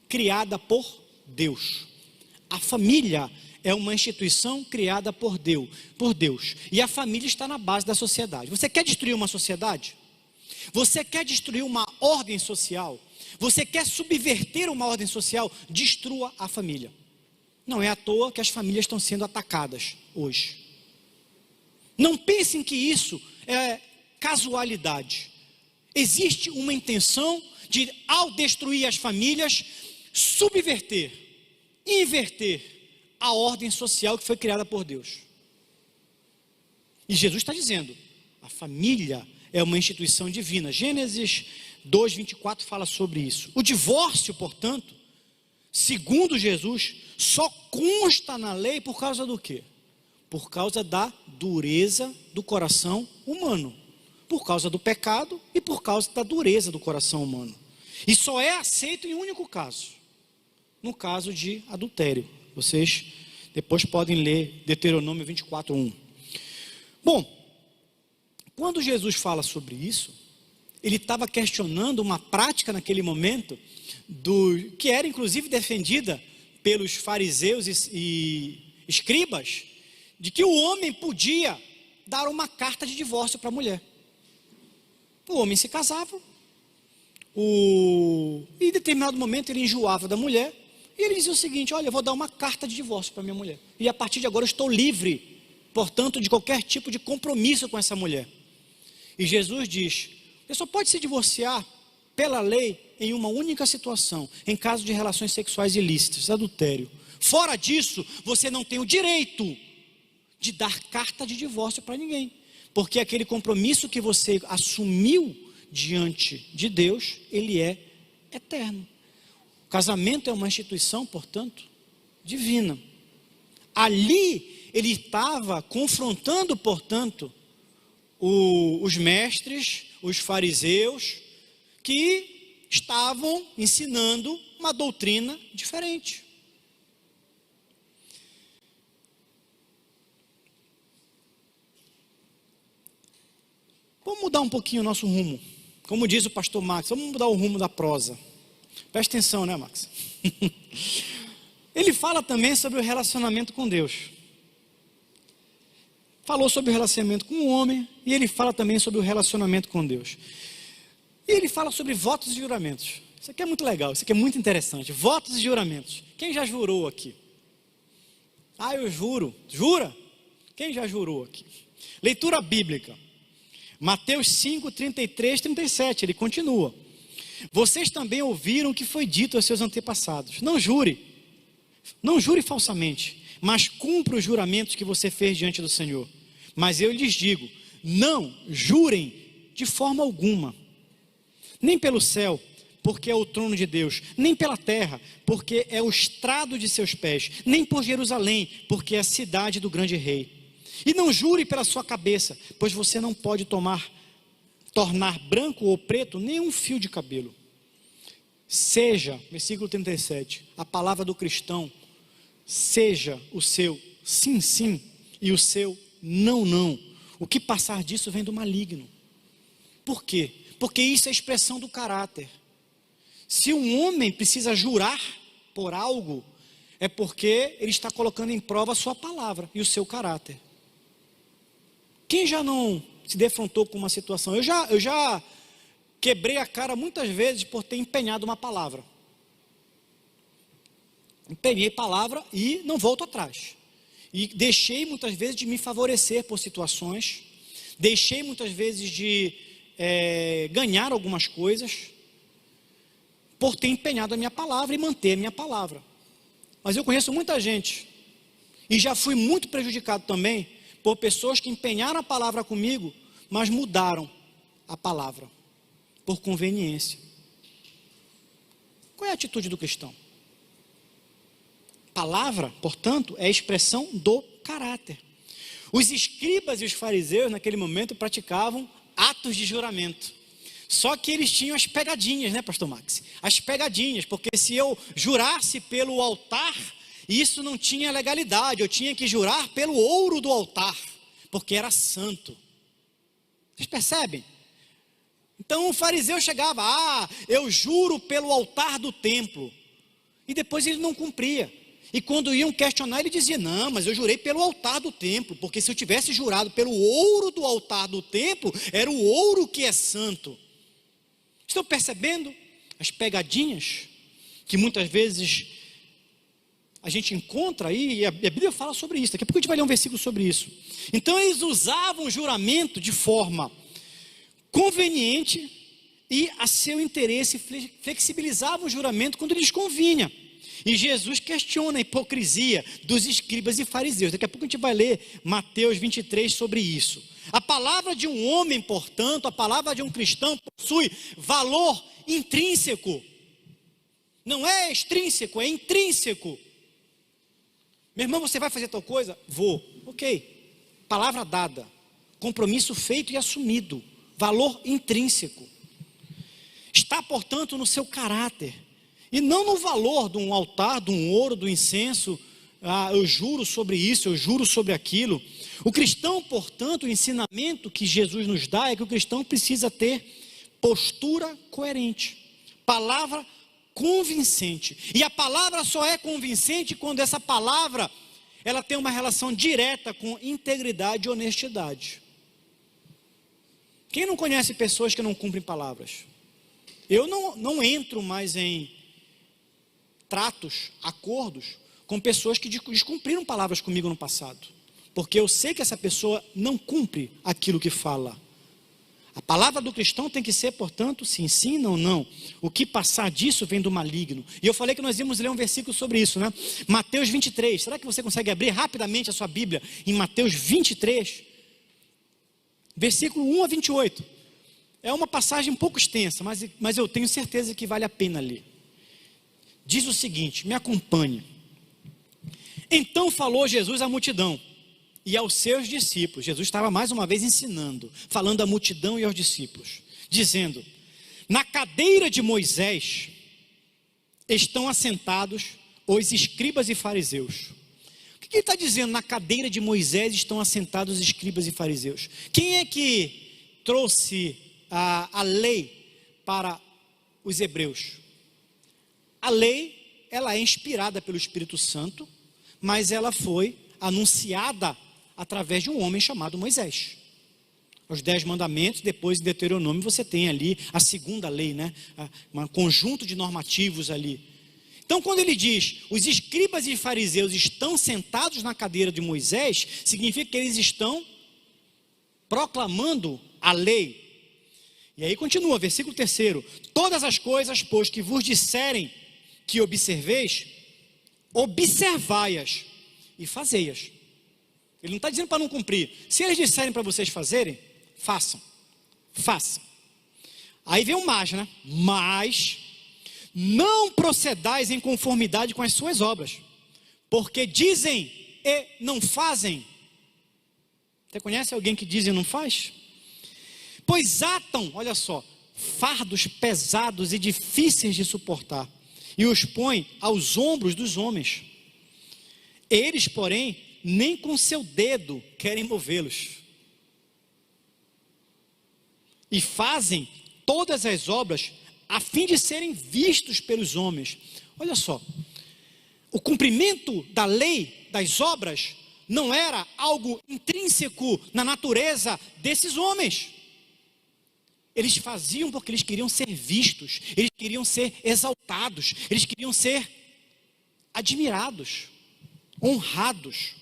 S3: criada por Deus. A família é uma instituição criada por Deus. E a família está na base da sociedade. Você quer destruir uma sociedade? Você quer destruir uma ordem social? Você quer subverter uma ordem social? Destrua a família. Não é à toa que as famílias estão sendo atacadas hoje. Não pensem que isso é casualidade. Existe uma intenção de, ao destruir as famílias, subverter, inverter a ordem social que foi criada por Deus. E Jesus está dizendo, a família é uma instituição divina. Gênesis 2:24 fala sobre isso. O divórcio, portanto, segundo Jesus, só consta na lei por causa do quê? Por causa da dureza do coração humano. Por causa do pecado e por causa da dureza do coração humano. E só é aceito em um único caso. No caso de adultério. Vocês depois podem ler Deuteronômio 24:1. Bom, quando Jesus fala sobre isso, ele estava questionando uma prática naquele momento, que era inclusive defendida pelos fariseus e escribas, de que o homem podia dar uma carta de divórcio para a mulher. O homem se casava, e em determinado momento ele enjoava da mulher, e ele dizia o seguinte: olha, eu vou dar uma carta de divórcio para minha mulher, e a partir de agora eu estou livre, portanto, de qualquer tipo de compromisso com essa mulher. E Jesus diz, você só pode se divorciar pela lei em uma única situação, em caso de relações sexuais ilícitas, adultério. Fora disso, você não tem o direito de dar carta de divórcio para ninguém, porque aquele compromisso que você assumiu diante de Deus, ele é eterno. O casamento é uma instituição, portanto, divina. Ali ele estava confrontando, portanto, os mestres, os fariseus, que estavam ensinando uma doutrina diferente. Vamos mudar um pouquinho o nosso rumo. Como diz o pastor Max, vamos mudar o rumo da prosa. Presta atenção, né, Max? Ele fala também sobre o relacionamento com Deus. Falou sobre o relacionamento com o homem, e ele fala também sobre o relacionamento com Deus. E ele fala sobre votos e juramentos. Isso aqui é muito legal, isso aqui é muito interessante. Votos e juramentos. Quem já jurou aqui? Ah, eu juro. Jura? Quem já jurou aqui? Leitura bíblica. Mateus 5, 33, 37, ele continua. Vocês também ouviram o que foi dito aos seus antepassados. Não jure falsamente, mas cumpra os juramentos que você fez diante do Senhor. Mas eu lhes digo, não jurem de forma alguma, nem pelo céu, porque é o trono de Deus, nem pela terra, porque é o estrado de seus pés, nem por Jerusalém, porque é a cidade do grande rei. E não jure pela sua cabeça, pois você não pode tornar branco ou preto nenhum fio de cabelo. Seja, versículo 37, a palavra do cristão, seja o seu sim, sim e o seu não, não. O que passar disso vem do maligno. Por quê? Porque isso é expressão do caráter. Se um homem precisa jurar por algo, é porque ele está colocando em prova a sua palavra e o seu caráter. Quem já não se defrontou com uma situação? Eu já quebrei a cara muitas vezes por ter empenhado uma palavra. empenhei palavra e não volto atrás. E deixei muitas vezes de me favorecer por situações, deixei muitas vezes de ganhar algumas coisas, por ter empenhado a minha palavra e manter a minha palavra. Mas eu conheço muita gente, e já fui muito prejudicado também, por pessoas que empenharam a palavra comigo, mas mudaram a palavra, por conveniência. Qual é a atitude do cristão? Palavra, portanto, é a expressão do caráter. Os escribas e os fariseus, naquele momento, praticavam atos de juramento. Só que eles tinham as pegadinhas, né, pastor Max? As pegadinhas, porque se eu jurasse pelo altar, isso não tinha legalidade, eu tinha que jurar pelo ouro do altar, porque era santo. Vocês percebem? Então o fariseu chegava, eu juro pelo altar do templo, e depois ele não cumpria. E quando iam questionar, ele dizia, não, mas eu jurei pelo altar do templo, porque se eu tivesse jurado pelo ouro do altar do templo, era o ouro que é santo. Estão percebendo as pegadinhas que muitas vezes a gente encontra aí, e a Bíblia fala sobre isso, daqui a pouco a gente vai ler um versículo sobre isso. Então eles usavam o juramento de forma conveniente e a seu interesse, flexibilizavam o juramento quando lhes convinha. E Jesus questiona a hipocrisia dos escribas e fariseus. Daqui a pouco a gente vai ler Mateus 23 sobre isso. A palavra de um homem, portanto, a palavra de um cristão possui valor intrínseco. Não é extrínseco, é intrínseco. Meu irmão, você vai fazer tal coisa? Vou. Ok. Palavra dada. Compromisso feito e assumido. Valor intrínseco. Está, portanto, no seu caráter. E não no valor de um altar, de um ouro, do incenso. Eu juro sobre isso, eu juro sobre aquilo. O cristão, portanto, o ensinamento que Jesus nos dá é que o cristão precisa ter postura coerente. Palavra convincente. E a palavra só é convincente quando essa palavra ela tem uma relação direta com integridade e honestidade. Quem não conhece pessoas que não cumprem palavras? Eu não entro mais em tratos, acordos com pessoas que descumpriram palavras comigo no passado, porque eu sei que essa pessoa não cumpre aquilo que fala. A palavra do cristão tem que ser, portanto, se ensina ou não. O que passar disso vem do maligno. E eu falei que nós íamos ler um versículo sobre isso, né? Mateus 23. Será que você consegue abrir rapidamente a sua Bíblia em Mateus 23? Versículo 1 a 28. É uma passagem um pouco extensa, mas eu tenho certeza que vale a pena ler. Diz o seguinte, me acompanhe. Então falou Jesus à multidão e aos seus discípulos. Jesus estava mais uma vez ensinando, falando à multidão e aos discípulos, dizendo: na cadeira de Moisés estão assentados os escribas e fariseus. O que ele está dizendo? Na cadeira de Moisés estão assentados os escribas e fariseus. Quem é que trouxe a lei para os hebreus? A lei, ela é inspirada pelo Espírito Santo, mas ela foi anunciada através de um homem chamado Moisés. Os 10 mandamentos, depois em Deuteronômio você tem ali a segunda lei, né? Um conjunto de normativos ali. Então quando ele diz, os escribas e fariseus estão sentados na cadeira de Moisés, significa que eles estão proclamando a lei. E aí continua, versículo 3, todas as coisas, pois, que vos disserem que observeis, observai-as e fazei-as. Ele não está dizendo para não cumprir. Se eles disserem para vocês fazerem, façam. Façam. Aí vem o mas, né? Mas não procedais em conformidade com as suas obras, porque dizem e não fazem. Você conhece alguém que diz e não faz? Pois atam, olha só, fardos pesados e difíceis de suportar, e os põem aos ombros dos homens. Eles, porém, nem com seu dedo querem movê-los. E fazem todas as obras a fim de serem vistos pelos homens. Olha só, o cumprimento da lei, das obras, não era algo intrínseco na natureza desses homens. Eles faziam porque eles queriam ser vistos, eles queriam ser exaltados, eles queriam ser admirados, honrados,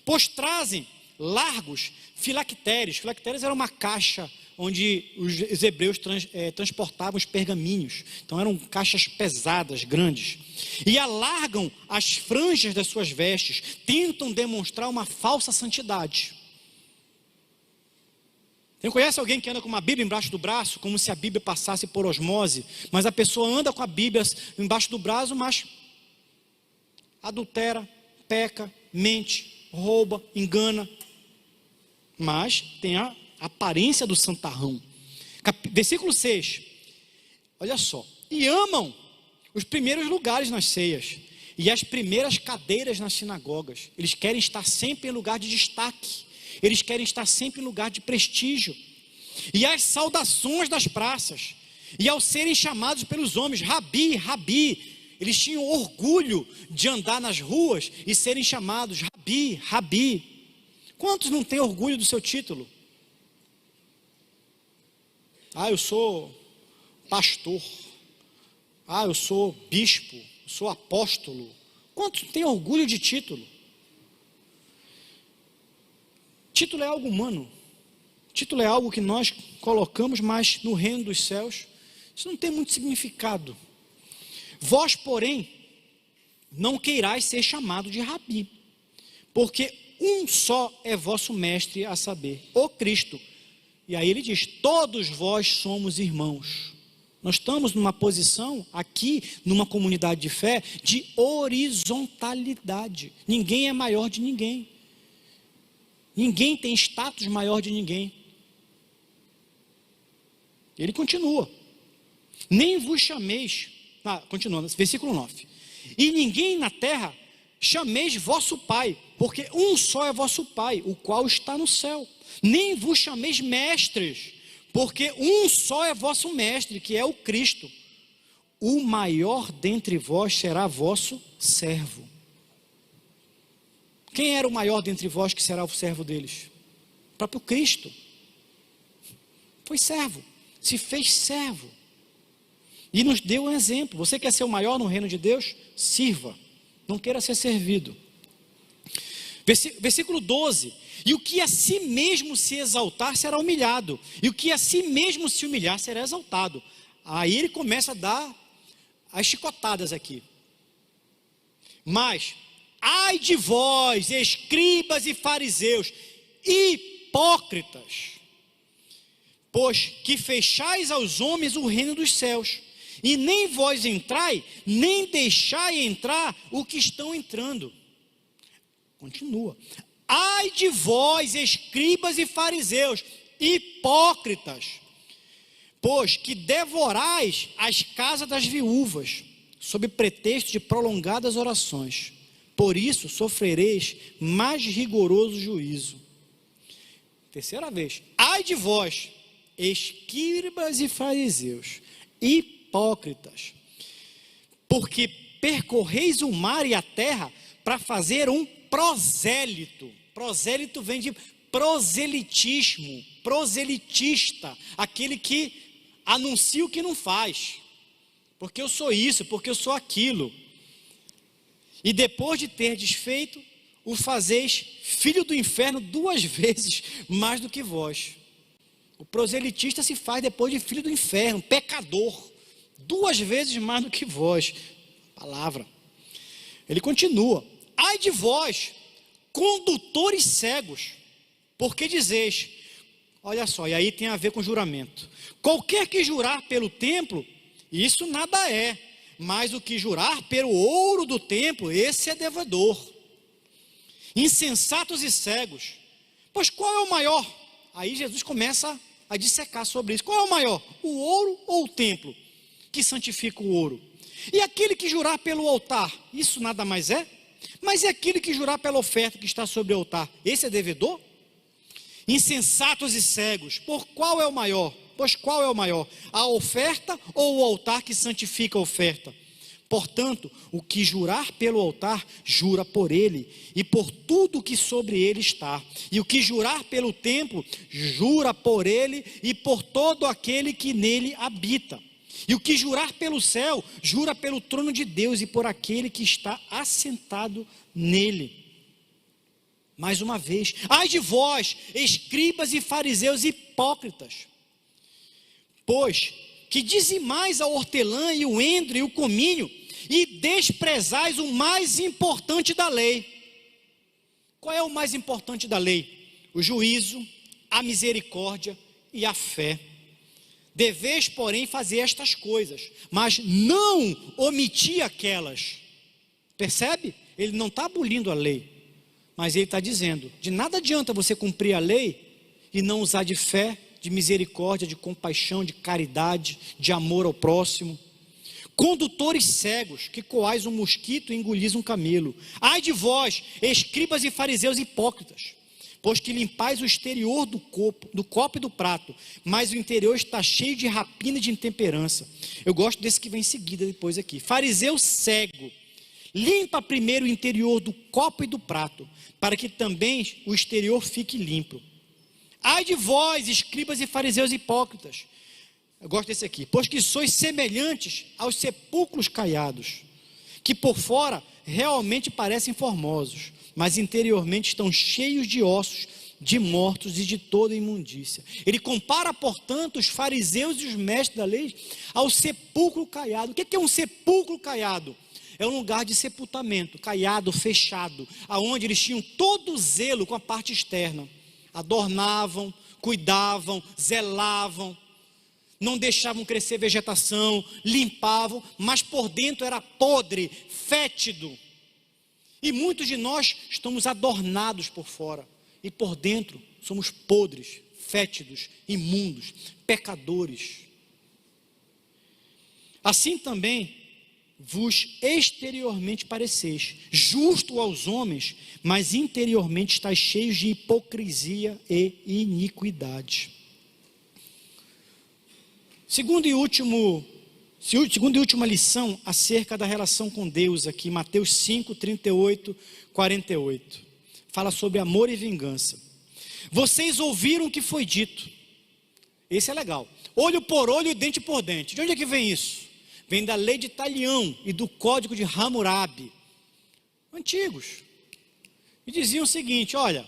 S3: pois trazem largos filactérios. Filactérios era uma caixa onde os hebreus transportavam os pergaminhos. Então eram caixas pesadas, grandes. E alargam as franjas das suas vestes, tentam demonstrar uma falsa santidade. Você conhece alguém que anda com uma Bíblia embaixo do braço, como se a Bíblia passasse por osmose, mas a pessoa anda com a Bíblia embaixo do braço, mas adultera, peca, mente, rouba, engana, mas tem a aparência do santarrão. Versículo 6, olha só: e amam os primeiros lugares nas ceias e as primeiras cadeiras nas sinagogas. Eles querem estar sempre em lugar de destaque, eles querem estar sempre em lugar de prestígio, e as saudações das praças, e ao serem chamados pelos homens, Rabi, Rabi, eles tinham orgulho de andar nas ruas e serem chamados Rabi, Rabi. Quantos não têm orgulho do seu título? Eu sou pastor. Eu sou bispo, eu sou apóstolo. Quantos têm orgulho de título? Título é algo humano. Título é algo que nós colocamos, mas no reino dos céus isso não tem muito significado. Vós, porém, não queirais ser chamado de Rabi, porque um só é vosso mestre, a saber, o Cristo. E aí ele diz: todos vós somos irmãos. Nós estamos numa posição aqui, numa comunidade de fé, de horizontalidade. Ninguém é maior de ninguém. Ninguém tem status maior de ninguém. Ele continua: nem vos chameis, continuando, versículo 9: e ninguém na terra chameis vosso Pai, porque um só é vosso Pai, o qual está no céu. Nem vos chameis mestres, porque um só é vosso mestre, que é o Cristo. O maior dentre vós será vosso servo. Quem era o maior dentre vós que será o servo deles? O próprio Cristo. Foi servo, se fez servo e nos deu um exemplo. Você quer ser o maior no reino de Deus? Sirva, não queira ser servido. Versículo 12: e o que a si mesmo se exaltar será humilhado, e o que a si mesmo se humilhar será exaltado. Aí ele começa a dar as chicotadas aqui. Mas ai de vós, escribas e fariseus, hipócritas, pois que fechais aos homens o reino dos céus, e nem vós entrai, nem deixai entrar o que estão entrando. Continua: ai de vós, escribas e fariseus, hipócritas, pois que devorais as casas das viúvas, sob pretexto de prolongadas orações. Por isso sofrereis mais rigoroso juízo. Terceira vez: ai de vós, escribas e fariseus, hipócritas, porque percorreis o mar e a terra para fazer um prosélito. Prosélito vem de proselitismo, proselitista, aquele que anuncia o que não faz, porque eu sou isso, porque eu sou aquilo. E depois de ter desfeito, o fazeis filho do inferno 2 vezes mais do que vós. O proselitista se faz depois de filho do inferno, pecador, 2 vezes mais do que vós. Palavra. Ele continua: ai de vós, condutores cegos, porque dizeis, olha só, e aí tem a ver com juramento: qualquer que jurar pelo templo, isso nada é, mas o que jurar pelo ouro do templo, esse é devedor. Insensatos e cegos, pois qual é o maior? Aí Jesus começa a dissecar sobre isso. Qual é o maior? O ouro ou o templo que santifica o ouro? E aquele que jurar pelo altar, isso nada mais é? Mas e aquele que jurar pela oferta que está sobre o altar, esse é devedor? Insensatos e cegos, por qual é o maior? Pois qual é o maior? A oferta ou o altar que santifica a oferta? Portanto, o que jurar pelo altar, jura por ele e por tudo que sobre ele está. E o que jurar pelo templo, jura por ele e por todo aquele que nele habita. E o que jurar pelo céu, jura pelo trono de Deus e por aquele que está assentado nele. Mais uma vez, ai de vós, escribas e fariseus hipócritas, pois que dizimais a hortelã e o endro e o cominho, e desprezais o mais importante da lei. Qual é o mais importante da lei? O juízo, a misericórdia e a fé. Deveis, porém, fazer estas coisas, mas não omitir aquelas. Percebe? Ele não está abolindo a lei, mas ele está dizendo, de nada adianta você cumprir a lei e não usar de fé, de misericórdia, de compaixão, de caridade, de amor ao próximo. Condutores cegos, que coais um mosquito e engolis um camelo. Ai de vós, escribas e fariseus hipócritas, pois que limpais o exterior do copo e do prato, mas o interior está cheio de rapina e de intemperança. Eu gosto desse que vem em seguida depois aqui. Fariseu cego, limpa primeiro o interior do copo e do prato, para que também o exterior fique limpo. Ai de vós, escribas e fariseus hipócritas, eu gosto desse aqui, pois que sois semelhantes aos sepulcros caiados, que por fora realmente parecem formosos, mas interiormente estão cheios de ossos, de mortos e de toda imundícia. Ele compara, portanto, os fariseus e os mestres da lei ao sepulcro caiado. O que é um sepulcro caiado? É um lugar de sepultamento, caiado, fechado, aonde eles tinham todo o zelo com a parte externa. Adornavam, cuidavam, zelavam, não deixavam crescer vegetação, limpavam, mas por dentro era podre, fétido. E muitos de nós estamos adornados por fora, e por dentro somos podres, fétidos, imundos, pecadores. Assim também vos exteriormente pareceis, justo aos homens, mas interiormente estáis cheios de hipocrisia e iniquidade. Segunda e última lição acerca da relação com Deus aqui, Mateus 5, 38, 48. Fala sobre amor e vingança. Vocês ouviram o que foi dito. Esse é legal. Olho por olho e dente por dente. De onde é que vem isso? Vem da lei de Talião e do código de Hammurabi, antigos. E diziam o seguinte, olha,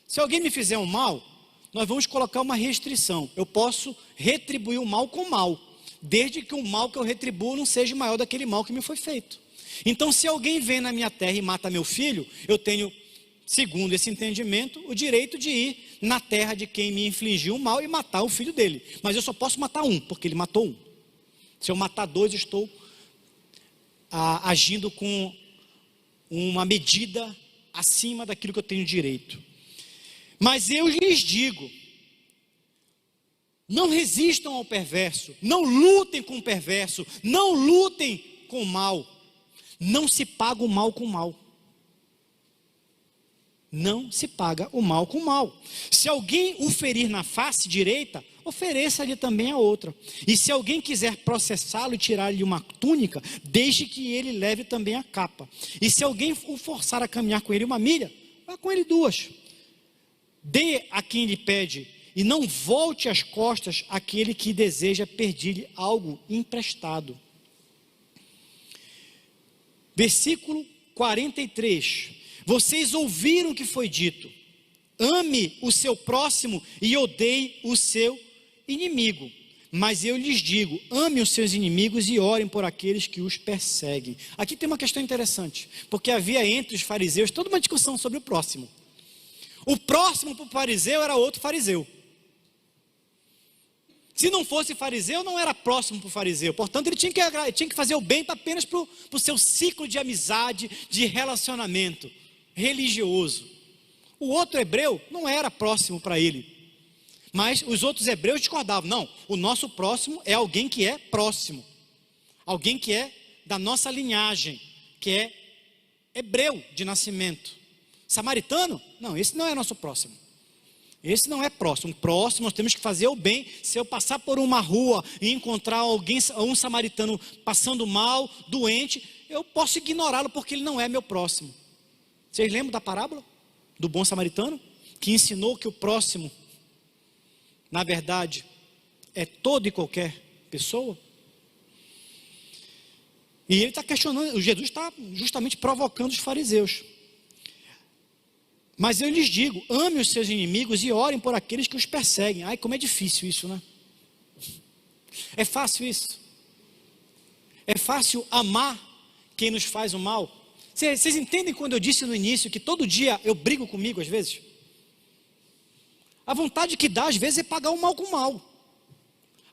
S3: se alguém me fizer um mal, nós vamos colocar uma restrição. Eu posso retribuir o mal com o mal, desde que o mal que eu retribuo não seja maior daquele mal que me foi feito. Então, se alguém vem na minha terra e mata meu filho, eu tenho, segundo esse entendimento, o direito de ir na terra de quem me infligiu o mal e matar o filho dele. Mas eu só posso matar um, porque ele matou um. Se eu matar dois, estou agindo com uma medida acima daquilo que eu tenho direito. Mas eu lhes digo, não resistam ao perverso, não lutem com o perverso, não lutem com o mal. Não se paga o mal com o mal. Não se paga o mal com o mal. Se alguém o ferir na face direita, ofereça-lhe também a outra. E se alguém quiser processá-lo e tirar-lhe uma túnica, deixe que ele leve também a capa. E se alguém o forçar a caminhar com ele 1 milha, vá com ele 2. Dê a quem lhe pede, e não volte as costas àquele que deseja pedir-lhe algo emprestado. Versículo 43. Vocês ouviram o que foi dito: ame o seu próximo e odeie o seu inimigo. Mas eu lhes digo, ame os seus inimigos e orem por aqueles que os perseguem. Aqui tem uma questão interessante, porque havia entre os fariseus toda uma discussão sobre o próximo. O próximo para o fariseu era outro fariseu. Se não fosse fariseu, não era próximo para o fariseu. Portanto, ele tinha que fazer o bem apenas para o seu ciclo de amizade, de relacionamento religioso. O outro hebreu não era próximo para ele. Mas os outros hebreus discordavam. Não, o nosso próximo é alguém que é próximo. Alguém que é da nossa linhagem, que é hebreu de nascimento. Samaritano? Não, esse não é nosso próximo. Esse não é próximo. Próximo, nós temos que fazer o bem. Se eu passar por uma rua e encontrar alguém, um samaritano passando mal, doente, eu posso ignorá-lo porque ele não é meu próximo. Vocês lembram da parábola do bom samaritano? Que ensinou que o próximo, na verdade, é toda e qualquer pessoa? E ele está questionando, Jesus está justamente provocando os fariseus. Mas eu lhes digo, ame os seus inimigos e orem por aqueles que os perseguem. Ai, como é difícil isso, né? É fácil isso? É fácil amar quem nos faz o mal? Vocês entendem quando eu disse no início que todo dia eu brigo comigo às vezes? A vontade que dá às vezes é pagar o mal com o mal.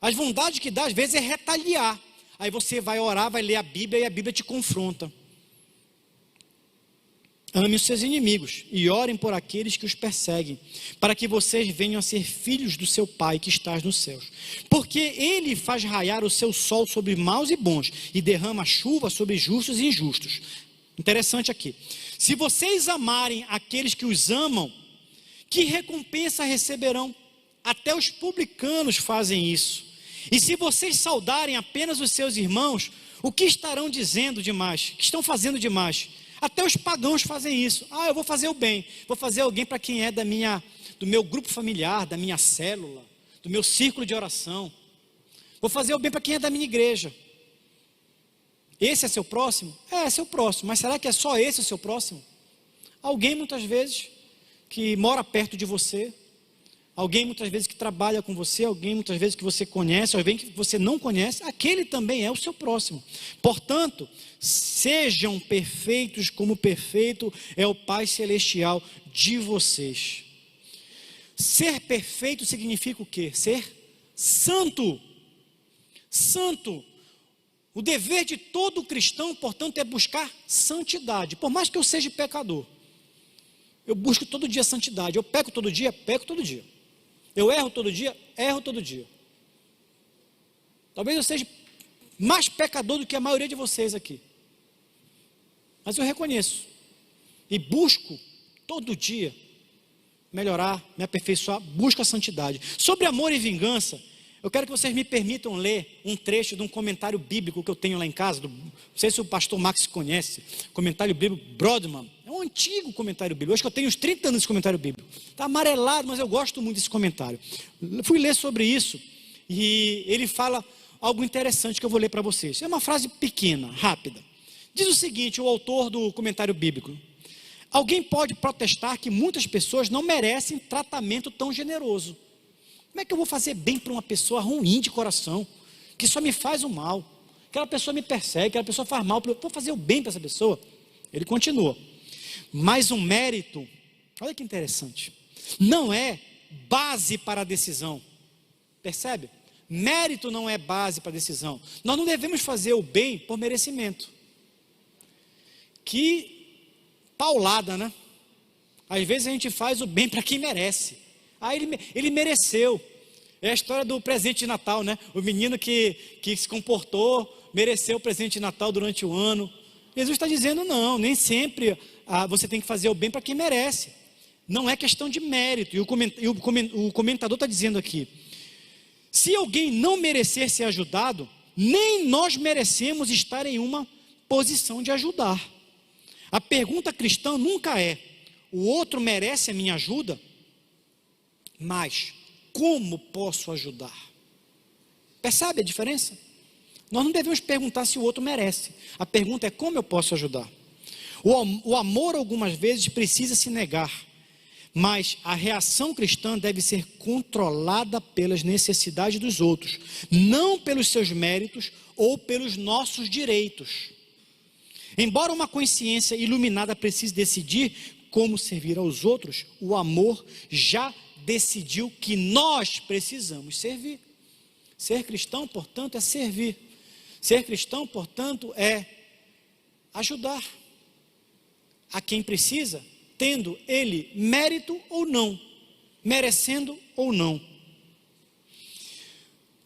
S3: A vontade que dá às vezes é retaliar. Aí você vai orar, vai ler a Bíblia e a Bíblia te confronta. Ame os seus inimigos e orem por aqueles que os perseguem, para que vocês venham a ser filhos do seu Pai que estás nos céus. Porque Ele faz raiar o seu sol sobre maus e bons e derrama chuva sobre justos e injustos. Interessante aqui. Se vocês amarem aqueles que os amam, que recompensa receberão? Até os publicanos fazem isso. E se vocês saudarem apenas os seus irmãos, o que estarão dizendo demais? O que estão fazendo demais? Até os pagãos fazem isso. Eu vou fazer o bem. Vou fazer alguém para quem é do meu grupo familiar, da minha célula, do meu círculo de oração. Vou fazer o bem para quem é da minha igreja. Esse é seu próximo? É seu próximo. Mas será que é só esse o seu próximo? Alguém muitas vezes que mora perto de você. Alguém muitas vezes que trabalha com você, alguém muitas vezes que você conhece, alguém que você não conhece, aquele também é o seu próximo. Portanto, sejam perfeitos como perfeito é o Pai Celestial de vocês. Ser perfeito significa o quê? Ser santo. Santo. O dever de todo cristão, portanto, é buscar santidade. Por mais que eu seja pecador, eu busco todo dia santidade. Eu peco todo dia, peco todo dia. Eu erro todo dia, erro todo dia. Talvez eu seja mais pecador do que a maioria de vocês aqui. Mas eu reconheço. E busco todo dia melhorar, me aperfeiçoar, busco a santidade. Sobre amor e vingança, eu quero que vocês me permitam ler um trecho de um comentário bíblico que eu tenho lá em casa. Não sei se o pastor Max conhece. Comentário bíblico Brodman. É um antigo comentário bíblico. Acho que eu tenho uns 30 anos de comentário bíblico. Está amarelado, mas eu gosto muito desse comentário. Fui ler sobre isso e ele fala algo interessante que eu vou ler para vocês. É uma frase pequena, rápida. Diz o seguinte, o autor do comentário bíblico: alguém pode protestar que muitas pessoas não merecem tratamento tão generoso. Como é que eu vou fazer bem para uma pessoa ruim de coração, que só me faz o mal? Aquela pessoa me persegue, aquela pessoa faz mal, eu vou fazer o bem para essa pessoa? Ele continua. Mas o mérito, olha que interessante, não é base para a decisão. Percebe? Mérito não é base para a decisão. Nós não devemos fazer o bem por merecimento. Que paulada, né? Às vezes a gente faz o bem para quem merece. Ele mereceu. É a história do presente de Natal, né? O menino que se comportou, mereceu o presente de Natal durante o ano. Jesus está dizendo, não, nem sempre você tem que fazer o bem para quem merece. Não é questão de mérito. E o comentador está dizendo aqui, se alguém não merecer ser ajudado, nem nós merecemos estar em uma posição de ajudar. A pergunta cristã nunca é, o outro merece a minha ajuda? Mas, como posso ajudar? Percebe a diferença? Nós não devemos perguntar se o outro merece. A pergunta é como eu posso ajudar? O amor algumas vezes precisa se negar, mas a reação cristã deve ser controlada pelas necessidades dos outros, não pelos seus méritos ou pelos nossos direitos. Embora uma consciência iluminada precise decidir como servir aos outros, o amor já decidiu que nós precisamos servir. Ser cristão, portanto, é servir. Ser cristão, portanto, é ajudar a quem precisa, tendo ele mérito ou não, merecendo ou não.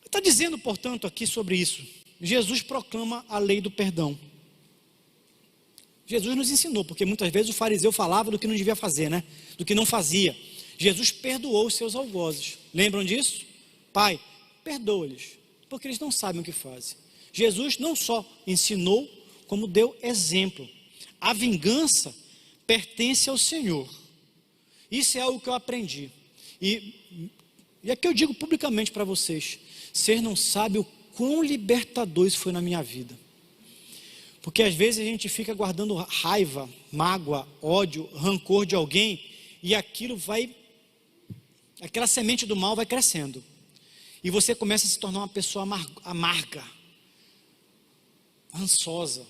S3: Está dizendo, portanto, aqui sobre isso. Jesus proclama a lei do perdão. Jesus nos ensinou, porque muitas vezes o fariseu falava do que não devia fazer, né? Do que não fazia. Jesus perdoou os seus algozes. Lembram disso? Pai, perdoa-lhes, porque eles não sabem o que fazem. Jesus não só ensinou, como deu exemplo. A vingança pertence ao Senhor. Isso é algo que eu aprendi. E aqui eu digo publicamente para vocês, vocês não sabem o quão libertador isso foi na minha vida. Porque às vezes a gente fica guardando raiva, mágoa, ódio, rancor de alguém, e aquilo aquela semente do mal vai crescendo. E você começa a se tornar uma pessoa amarga, rançosa,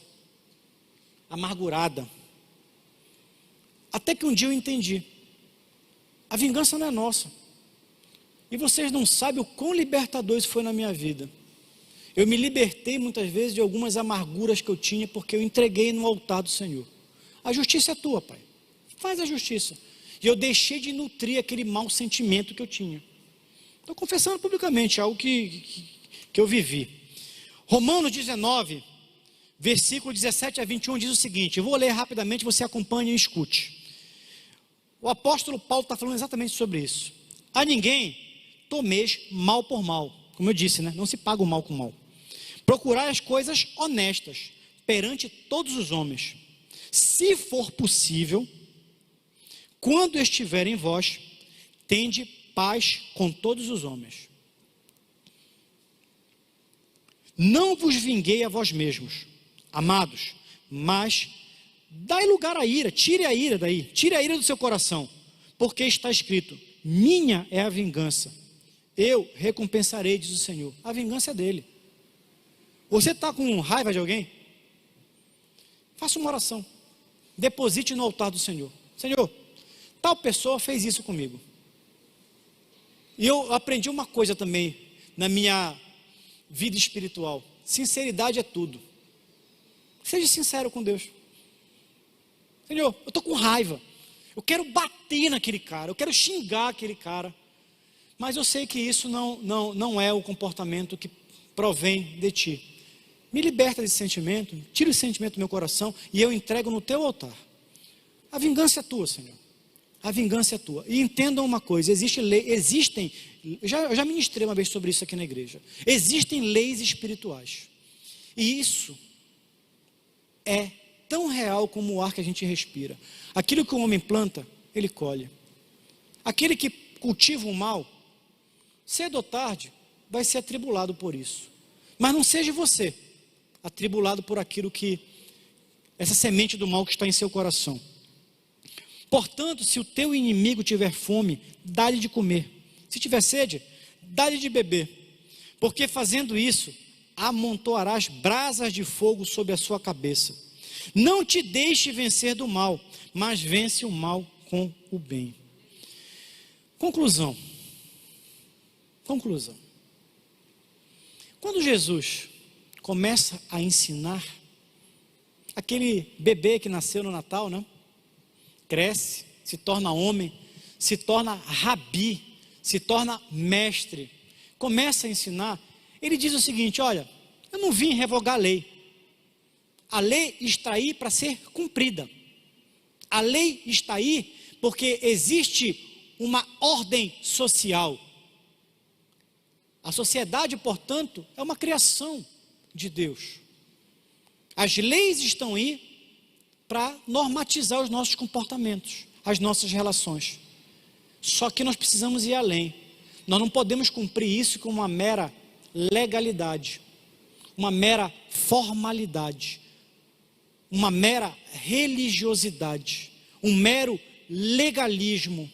S3: amargurada. Até que um dia eu entendi, a vingança não é nossa. E vocês não sabem o quão libertador isso foi na minha vida. Eu me libertei muitas vezes de algumas amarguras que eu tinha, porque eu entreguei no altar do Senhor. A justiça é tua, Pai. Faz a justiça. E eu deixei de nutrir aquele mau sentimento que eu tinha. Estou confessando publicamente algo que eu vivi. Romanos 19, versículo 17 a 21 diz o seguinte, eu vou ler rapidamente, você acompanhe e escute. O apóstolo Paulo está falando exatamente sobre isso. A ninguém tomeis mal por mal. Como eu disse, né? Não se paga o mal com o mal. Procurai as coisas honestas perante todos os homens. Se for possível, quando estiver em vós, tende paz com todos os homens. Não vos vinguei a vós mesmos, amados, mas dai lugar à ira, tire a ira daí, tire a ira do seu coração, porque está escrito, minha é a vingança, eu recompensarei, diz o Senhor. A vingança é dele. Você está com raiva de alguém? Faça uma oração, deposite no altar do Senhor. Senhor, tal pessoa fez isso comigo. E eu aprendi uma coisa também na minha vida espiritual, sinceridade é tudo. Seja sincero com Deus. Senhor, eu estou com raiva, eu quero bater naquele cara, eu quero xingar aquele cara, mas eu sei que isso não é o comportamento que provém de ti. Me liberta desse sentimento, tira esse sentimento do meu coração e eu entrego no teu altar. A vingança é tua, Senhor. A vingança é tua. E entendam uma coisa, eu já ministrei uma vez sobre isso aqui na igreja. Existem leis espirituais. E isso é tão real como o ar que a gente respira. Aquilo que o homem planta, ele colhe. Aquele que cultiva o mal, cedo ou tarde, vai ser atribulado por isso. Mas não seja você atribulado por aquilo que, essa semente do mal que está em seu coração. Portanto, se o teu inimigo tiver fome, dá-lhe de comer. Se tiver sede, dá-lhe de beber. Porque fazendo isso, amontoarás brasas de fogo sobre a sua cabeça. Não te deixe vencer do mal, mas vence o mal com o bem. Conclusão. Quando Jesus começa a ensinar, aquele bebê que nasceu no Natal, né? Cresce, se torna homem, se torna rabi, se torna mestre, começa a ensinar, ele diz o seguinte, olha, eu não vim revogar a lei está aí para ser cumprida, a lei está aí porque existe uma ordem social, a sociedade, portanto, é uma criação de Deus, as leis estão aí para normatizar os nossos comportamentos, as nossas relações, só que nós precisamos ir além, nós não podemos cumprir isso com uma mera legalidade, uma mera formalidade, uma mera religiosidade, um mero legalismo,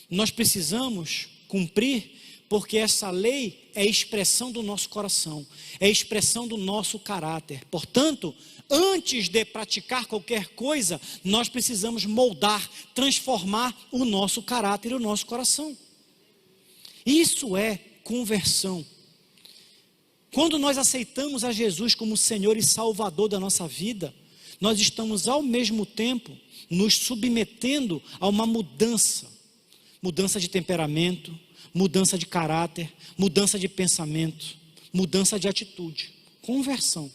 S3: nós precisamos cumprir, porque essa lei é expressão do nosso coração, é expressão do nosso caráter, portanto, antes de praticar qualquer coisa, nós precisamos moldar, transformar o nosso caráter e o nosso coração, isso é conversão. Quando nós aceitamos a Jesus como Senhor e Salvador da nossa vida, nós estamos ao mesmo tempo nos submetendo a uma mudança de temperamento, mudança de caráter, mudança de pensamento, mudança de atitude, conversão.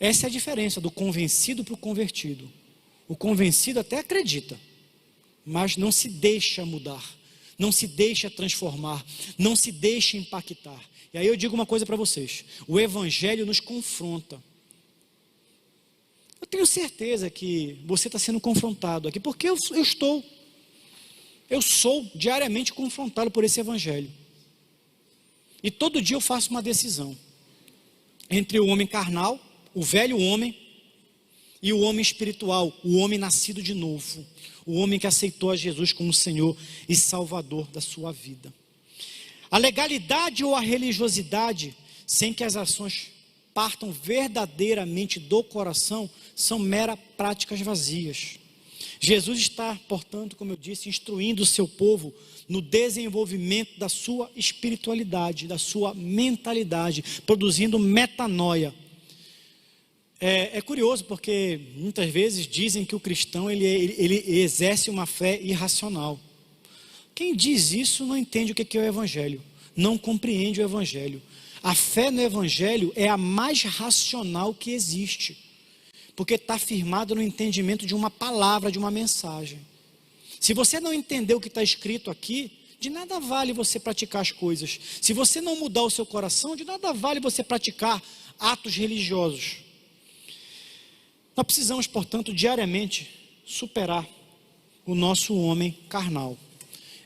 S3: Essa é a diferença do convencido para o convertido. O convencido até acredita, mas não se deixa mudar, não se deixa transformar, não se deixa impactar. E aí eu digo uma coisa para vocês, o Evangelho nos confronta. Eu tenho certeza que você está sendo confrontado aqui, porque eu sou diariamente confrontado por esse Evangelho. E todo dia eu faço uma decisão. entre o homem carnal, o velho homem, e o homem espiritual, o homem nascido de novo, o homem que aceitou a Jesus como Senhor e Salvador da sua vida. A legalidade ou a religiosidade, sem que as ações partam verdadeiramente do coração, são meras práticas vazias. Jesus está, portanto, como eu disse, instruindo o seu povo no desenvolvimento da sua espiritualidade, da sua mentalidade, produzindo metanoia. É curioso porque muitas vezes dizem que o cristão ele exerce uma fé irracional. Quem diz isso não entende o que é o evangelho, não compreende o evangelho. A fé no evangelho é a mais racional que existe, porque está firmada no entendimento de uma palavra, de uma mensagem. Se você não entender o que está escrito aqui, de nada vale você praticar as coisas. Se você não mudar o seu coração, de nada vale você praticar atos religiosos. Nós precisamos, portanto, diariamente superar o nosso homem carnal.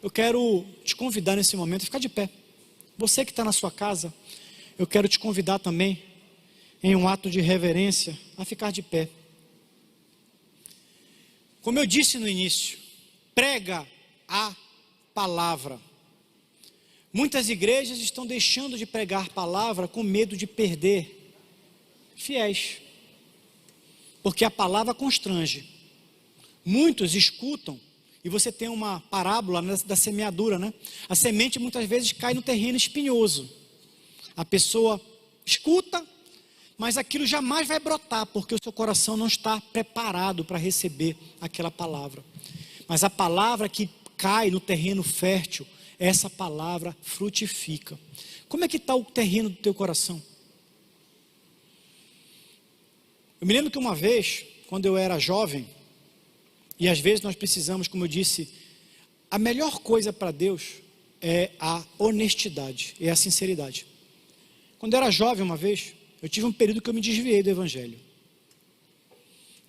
S3: Eu quero te convidar nesse momento a ficar de pé. Você que está na sua casa, eu quero te convidar também, em um ato de reverência, a ficar de pé. Como eu disse no início, prega a palavra. Muitas igrejas estão deixando de pregar palavra com medo de perder fiéis, porque a palavra constrange. Muitos escutam, e você tem uma parábola da semeadura, né? A semente muitas vezes cai no terreno espinhoso. A pessoa escuta, mas aquilo jamais vai brotar, porque o seu coração não está preparado para receber aquela palavra. Mas a palavra que cai no terreno fértil, essa palavra frutifica. Como é que está o terreno do teu coração? Eu me lembro que uma vez, quando eu era jovem, e às vezes nós precisamos, como eu disse, a melhor coisa para Deus é a honestidade, é a sinceridade. Quando eu era jovem uma vez, eu tive um período que eu me desviei do evangelho.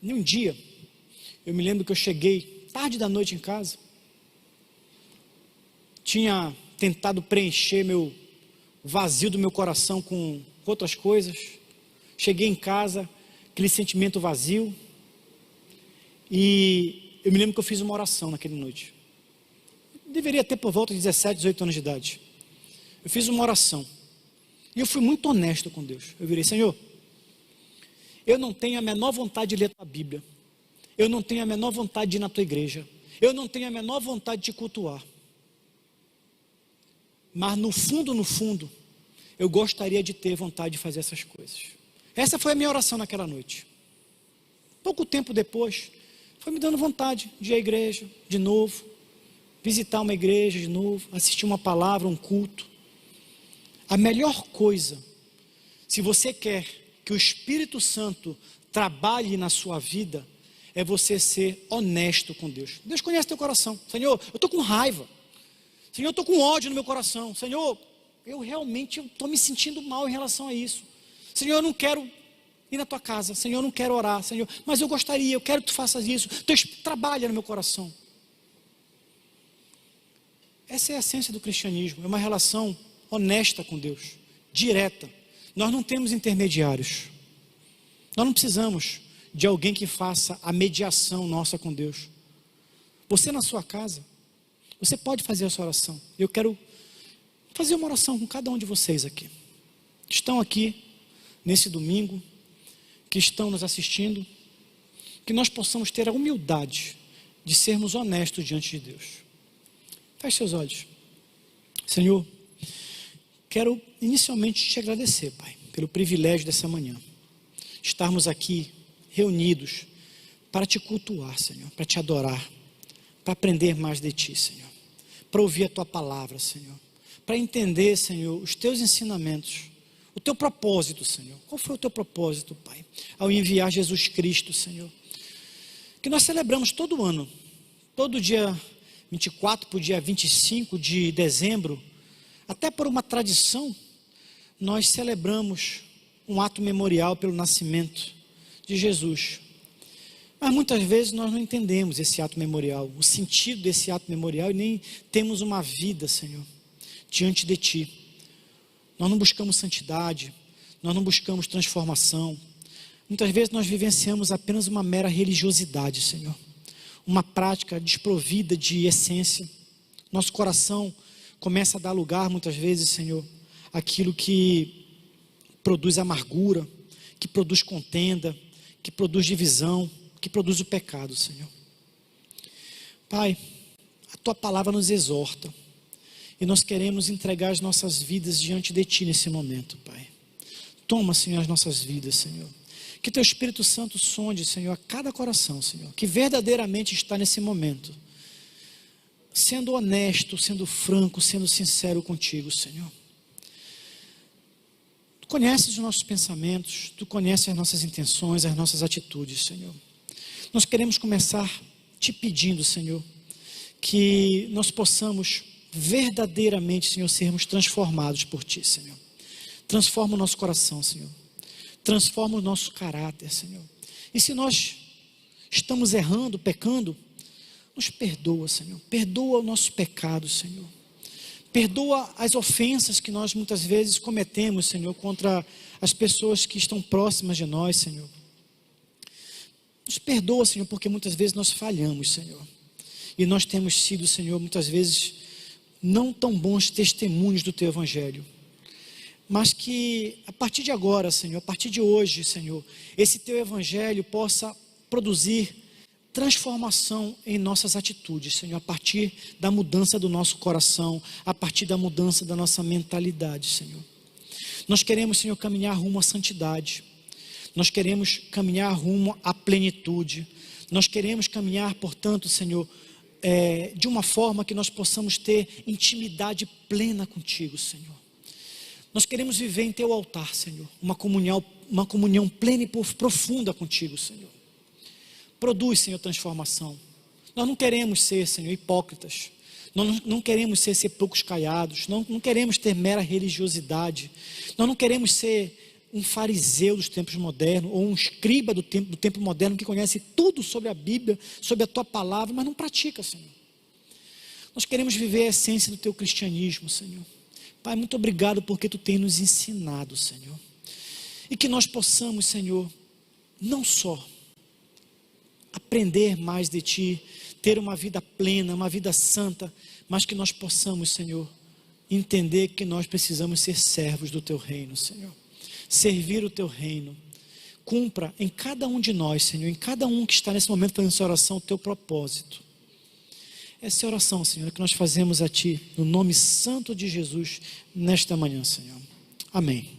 S3: E um dia, eu me lembro que eu cheguei tarde da noite em casa, tinha tentado preencher meu vazio do meu coração com outras coisas. Cheguei em casa, aquele sentimento vazio, e eu me lembro que eu fiz uma oração naquela noite. Deveria ter por volta de 17, 18 anos de idade. Eu fiz uma oração, e eu fui muito honesto com Deus. Eu virei: Senhor, eu não tenho a menor vontade de ler a tua Bíblia, eu não tenho a menor vontade de ir na tua igreja, eu não tenho a menor vontade de te cultuar, mas no fundo, eu gostaria de ter vontade de fazer essas coisas. Essa foi a minha oração naquela noite. Pouco tempo depois, foi me dando vontade de ir à igreja de novo, visitar uma igreja de novo, assistir uma palavra, um culto. A melhor coisa, se você quer que o Espírito Santo trabalhe na sua vida, é você ser honesto com Deus. Deus conhece teu coração. Senhor, eu estou com raiva. Senhor, eu estou com ódio no meu coração. Senhor, eu realmente estou me sentindo mal em relação a isso. Senhor, eu não quero ir na tua casa. Senhor, eu não quero orar. Senhor, mas eu gostaria, eu quero que tu faças isso. Deus trabalha no meu coração. Essa é a essência do cristianismo. É uma relação honesta com Deus, direta. Nós não temos intermediários. Nós não precisamos de alguém que faça a mediação nossa com Deus. Você na sua casa, você pode fazer essa oração. Eu quero fazer uma oração com cada um de vocês aqui. Estão aqui nesse domingo, que estão nos assistindo, que nós possamos ter a humildade de sermos honestos diante de Deus. Feche seus olhos. Senhor, quero inicialmente te agradecer, Pai, pelo privilégio dessa manhã, estarmos aqui reunidos para te cultuar, Senhor, para te adorar, para aprender mais de ti, Senhor, para ouvir a tua palavra, Senhor, para entender, Senhor, os teus ensinamentos, o teu propósito, Senhor. Qual foi o teu propósito, Pai, ao enviar Jesus Cristo, Senhor, que nós celebramos todo ano, todo dia 24 para o dia 25 de dezembro, até por uma tradição, nós celebramos um ato memorial pelo nascimento de Jesus. Mas muitas vezes nós não entendemos esse ato memorial, o sentido desse ato memorial, e nem temos uma vida, Senhor, diante de Ti. Nós não buscamos santidade, nós não buscamos transformação. Muitas vezes nós vivenciamos apenas uma mera religiosidade, Senhor. Uma prática desprovida de essência. Nosso coração começa a dar lugar, muitas vezes, Senhor, àquilo que produz amargura, que produz contenda, que produz divisão, que produz o pecado, Senhor. Pai, a Tua palavra nos exorta. E nós queremos entregar as nossas vidas diante de Ti nesse momento, Pai. Toma, Senhor, as nossas vidas, Senhor. Que Teu Espírito Santo sonde, Senhor, a cada coração, Senhor, que verdadeiramente está nesse momento, sendo honesto, sendo franco, sendo sincero contigo, Senhor. Tu conheces os nossos pensamentos, Tu conheces as nossas intenções, as nossas atitudes, Senhor. Nós queremos começar Te pedindo, Senhor, que nós possamos verdadeiramente, Senhor, sermos transformados por Ti, Senhor. Transforma o nosso coração, Senhor. Transforma o nosso caráter, Senhor. E se nós estamos errando, pecando, nos perdoa, Senhor. Perdoa o nosso pecado, Senhor. Perdoa as ofensas que nós muitas vezes cometemos, Senhor, contra as pessoas que estão próximas de nós, Senhor. Nos perdoa, Senhor, porque muitas vezes nós falhamos, Senhor. E nós temos sido, Senhor, muitas vezes não tão bons testemunhos do Teu Evangelho. Mas que a partir de agora, Senhor, a partir de hoje, Senhor, esse Teu Evangelho possa produzir transformação em nossas atitudes, Senhor, a partir da mudança do nosso coração, a partir da mudança da nossa mentalidade, Senhor. Nós queremos, Senhor, caminhar rumo à santidade. Nós queremos caminhar rumo à plenitude. Nós queremos caminhar, portanto, Senhor, de uma forma que nós possamos ter intimidade plena contigo, Senhor. Nós queremos viver em Teu altar, Senhor, uma comunhão plena e profunda contigo, Senhor. Produz, Senhor, transformação. Nós não queremos ser, Senhor, hipócritas. Nós não queremos ser sepulcros caiados. Não queremos ter mera religiosidade. Nós não queremos ser um fariseu dos tempos modernos, ou um escriba do tempo moderno que conhece tudo sobre a Bíblia, sobre a Tua palavra, mas não pratica, Senhor. Nós queremos viver a essência do Teu cristianismo, Senhor. Pai, muito obrigado porque Tu tem nos ensinado, Senhor. E que nós possamos, Senhor, não só aprender mais de Ti, ter uma vida plena, uma vida santa, mas que nós possamos, Senhor, entender que nós precisamos ser servos do Teu reino, Senhor. Servir o Teu reino. Cumpra em cada um de nós, Senhor, em cada um que está nesse momento fazendo essa oração, o Teu propósito. Essa é a oração, Senhor, que nós fazemos a Ti, no nome santo de Jesus, nesta manhã, Senhor. Amém.